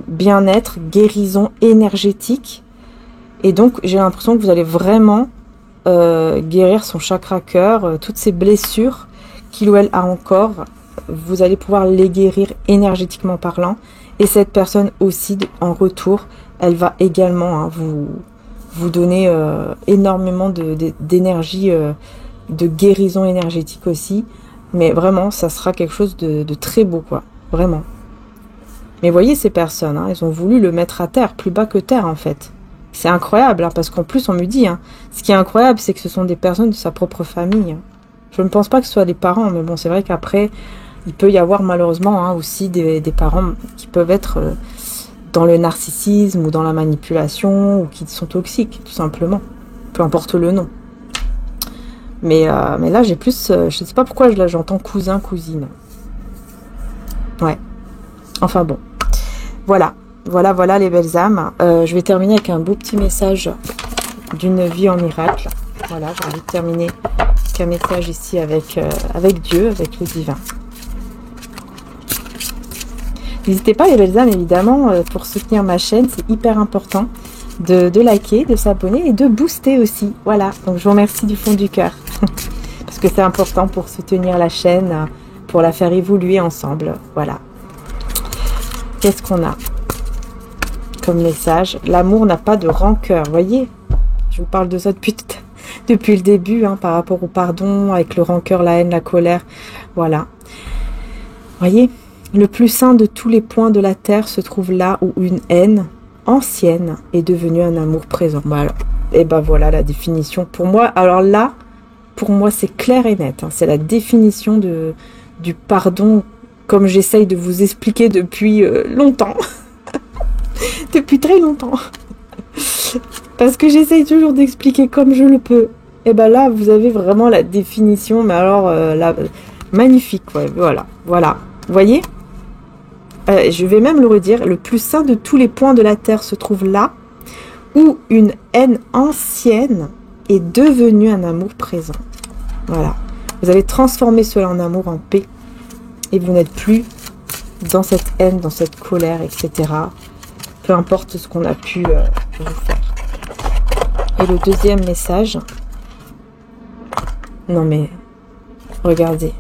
bien-être, guérison énergétique. Et donc, j'ai l'impression que vous allez vraiment guérir son chakra cœur, toutes ces blessures qu'il ou elle a encore. Vous allez pouvoir les guérir énergétiquement parlant. Et cette personne aussi, en retour, elle va également, hein, vous donner énormément d'énergie, de guérison énergétique aussi. Mais vraiment, ça sera quelque chose de très beau, quoi. Vraiment. Mais voyez ces personnes, hein, elles ont voulu le mettre à terre, plus bas que terre, en fait. C'est incroyable, hein, parce qu'en plus, on me dit, hein, ce qui est incroyable, c'est que ce sont des personnes de sa propre famille. Je ne pense pas que ce soit des parents, mais bon, c'est vrai qu'après, il peut y avoir malheureusement, hein, aussi des parents qui peuvent être dans le narcissisme ou dans la manipulation, ou qui sont toxiques, tout simplement. Peu importe le nom. Mais là, j'ai plus... je ne sais pas pourquoi j'entends cousin, cousine. Ouais. Enfin bon. Voilà. Voilà les belles âmes. Je vais terminer avec un beau petit message d'une vie en miracle. Voilà, j'ai envie de terminer avec un message ici avec Dieu, avec le divin. N'hésitez pas les belles âmes, évidemment, pour soutenir ma chaîne. C'est hyper important de liker, de s'abonner et de booster aussi. Voilà, donc je vous remercie du fond du cœur. Parce que c'est important pour soutenir la chaîne, pour la faire évoluer ensemble. Voilà. Qu'est-ce qu'on a? comme message. L'amour n'a pas de rancœur, voyez. Je vous parle de ça depuis le début, hein, par rapport au pardon, avec le rancœur, la haine, la colère. Voilà. Voyez, le plus saint de tous les points de la terre se trouve là où une haine ancienne est devenue un amour présent. Voilà. Et ben voilà la définition. Pour moi, alors là, pour moi, c'est clair et net. Hein. C'est la définition du pardon, comme j'essaye de vous expliquer depuis longtemps. Depuis très longtemps. Parce que j'essaye toujours d'expliquer comme je le peux. Et ben là, vous avez vraiment la définition, mais alors, magnifique. Ouais, voilà. Voilà. Vous voyez, je vais même le redire. Le plus saint de tous les points de la terre se trouve là, où une haine ancienne est devenue un amour présent. Voilà. Vous avez transformé cela en amour, en paix. Et vous n'êtes plus dans cette haine, dans cette colère, etc. Peu importe ce qu'on a pu vous faire. Et le deuxième message. Non mais, regardez.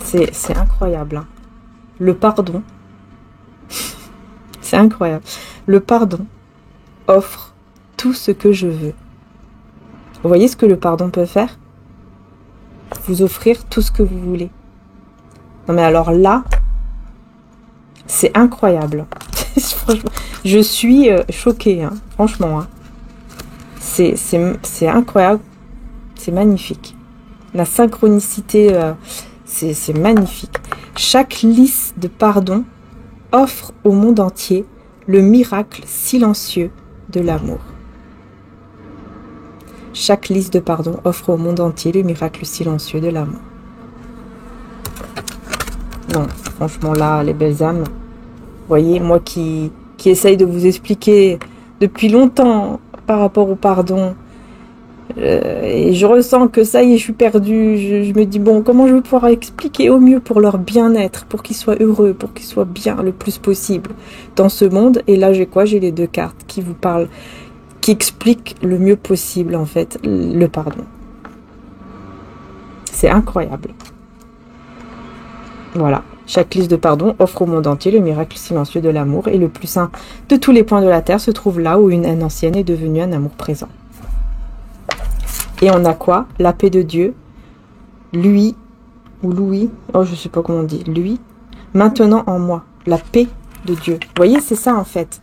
C'est incroyable. Hein. Le pardon. C'est incroyable. Le pardon offre tout ce que je veux. Vous voyez ce que le pardon peut faire? Vous offrir tout ce que vous voulez. Non mais alors là, c'est incroyable. Franchement, je suis choquée, hein. Franchement. Hein. C'est incroyable. C'est magnifique. La synchronicité, c'est magnifique. Chaque lisse de pardon offre au monde entier le miracle silencieux de l'amour. Chaque lisse de pardon offre au monde entier le miracle silencieux de l'amour. Non, franchement là, les belles âmes, vous voyez, moi qui essaye de vous expliquer depuis longtemps par rapport au pardon, et je ressens que ça y est, je suis perdue, je me dis bon, comment je vais pouvoir expliquer au mieux pour leur bien-être, pour qu'ils soient heureux, pour qu'ils soient bien le plus possible dans ce monde. Et là j'ai quoi? J'ai les deux cartes qui vous parlent, qui expliquent le mieux possible en fait le pardon. C'est incroyable. Voilà, chaque liste de pardon offre au monde entier le miracle silencieux de l'amour, et le plus saint de tous les points de la terre se trouve là où une haine ancienne est devenue un amour présent. Et on a quoi? La paix de Dieu, lui, ou Louis, oh je sais pas comment on dit, lui, maintenant en moi, la paix de Dieu. Vous voyez, c'est ça en fait.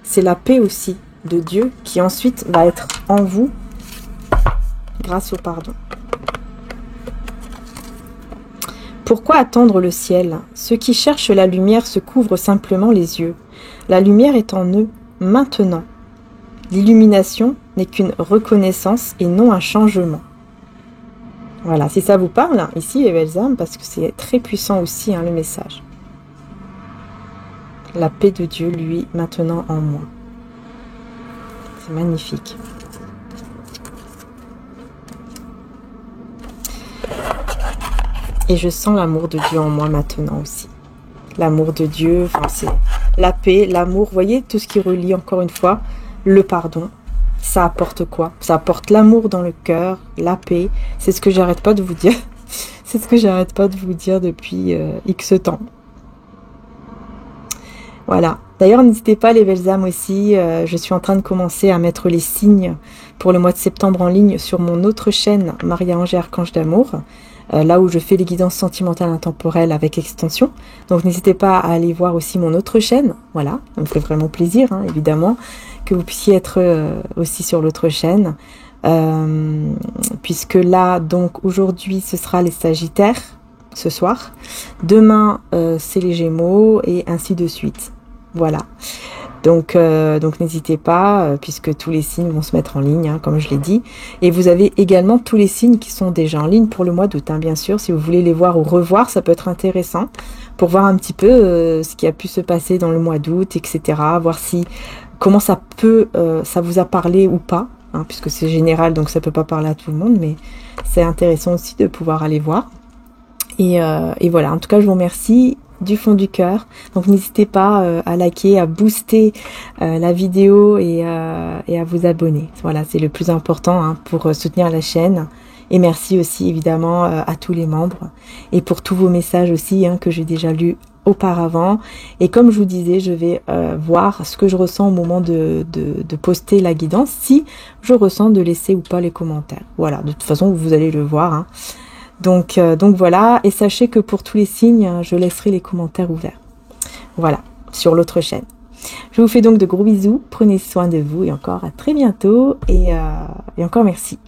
C'est la paix aussi de Dieu qui ensuite va être en vous grâce au pardon. Pourquoi attendre le ciel? Ceux qui cherchent la lumière se couvrent simplement les yeux. La lumière est en eux, maintenant. L'illumination n'est qu'une reconnaissance et non un changement. Voilà, si ça vous parle, hein, ici les belles âmes, parce que c'est très puissant aussi, hein, le message. La paix de Dieu, lui, maintenant en moi. C'est magnifique. Et je sens l'amour de Dieu en moi maintenant aussi. L'amour de Dieu, enfin c'est la paix, l'amour, vous voyez, tout ce qui relie encore une fois, le pardon. Ça apporte quoi? Ça apporte l'amour dans le cœur, la paix. C'est ce que j'arrête pas de vous dire. C'est ce que j'arrête pas de vous dire depuis X temps. Voilà. D'ailleurs, n'hésitez pas les belles âmes aussi. Je suis en train de commencer à mettre les signes pour le mois de septembre en ligne sur mon autre chaîne, Maria-Ange et Archange d'amour. Là où je fais les guidances sentimentales intemporelles avec extension. Donc n'hésitez pas à aller voir aussi mon autre chaîne. Voilà, ça me fait vraiment plaisir, hein, évidemment, que vous puissiez être aussi sur l'autre chaîne. Puisque là, donc aujourd'hui, ce sera les Sagittaires, ce soir. Demain, c'est les Gémeaux, et ainsi de suite. Voilà. Donc n'hésitez pas, puisque tous les signes vont se mettre en ligne, hein, comme je l'ai dit. Et vous avez également tous les signes qui sont déjà en ligne pour le mois d'août, hein, bien sûr. Si vous voulez les voir ou revoir, ça peut être intéressant pour voir un petit peu ce qui a pu se passer dans le mois d'août, etc. Voir si comment ça peut, ça vous a parlé ou pas, hein, puisque c'est général, donc ça peut pas parler à tout le monde, mais c'est intéressant aussi de pouvoir aller voir. Et voilà, en tout cas, je vous remercie du fond du cœur. Donc n'hésitez pas à liker, à booster la vidéo et à vous abonner. Voilà, c'est le plus important, hein, pour soutenir la chaîne. Et merci aussi évidemment à tous les membres et pour tous vos messages aussi, hein, que j'ai déjà lus auparavant. Et comme je vous disais, je vais voir ce que je ressens au moment de poster la guidance, si je ressens de laisser ou pas les commentaires. Voilà, de toute façon, vous allez le voir, hein. Donc voilà, et sachez que pour tous les signes, je laisserai les commentaires ouverts. Voilà, sur l'autre chaîne. Je vous fais donc de gros bisous, prenez soin de vous et encore à très bientôt et encore merci.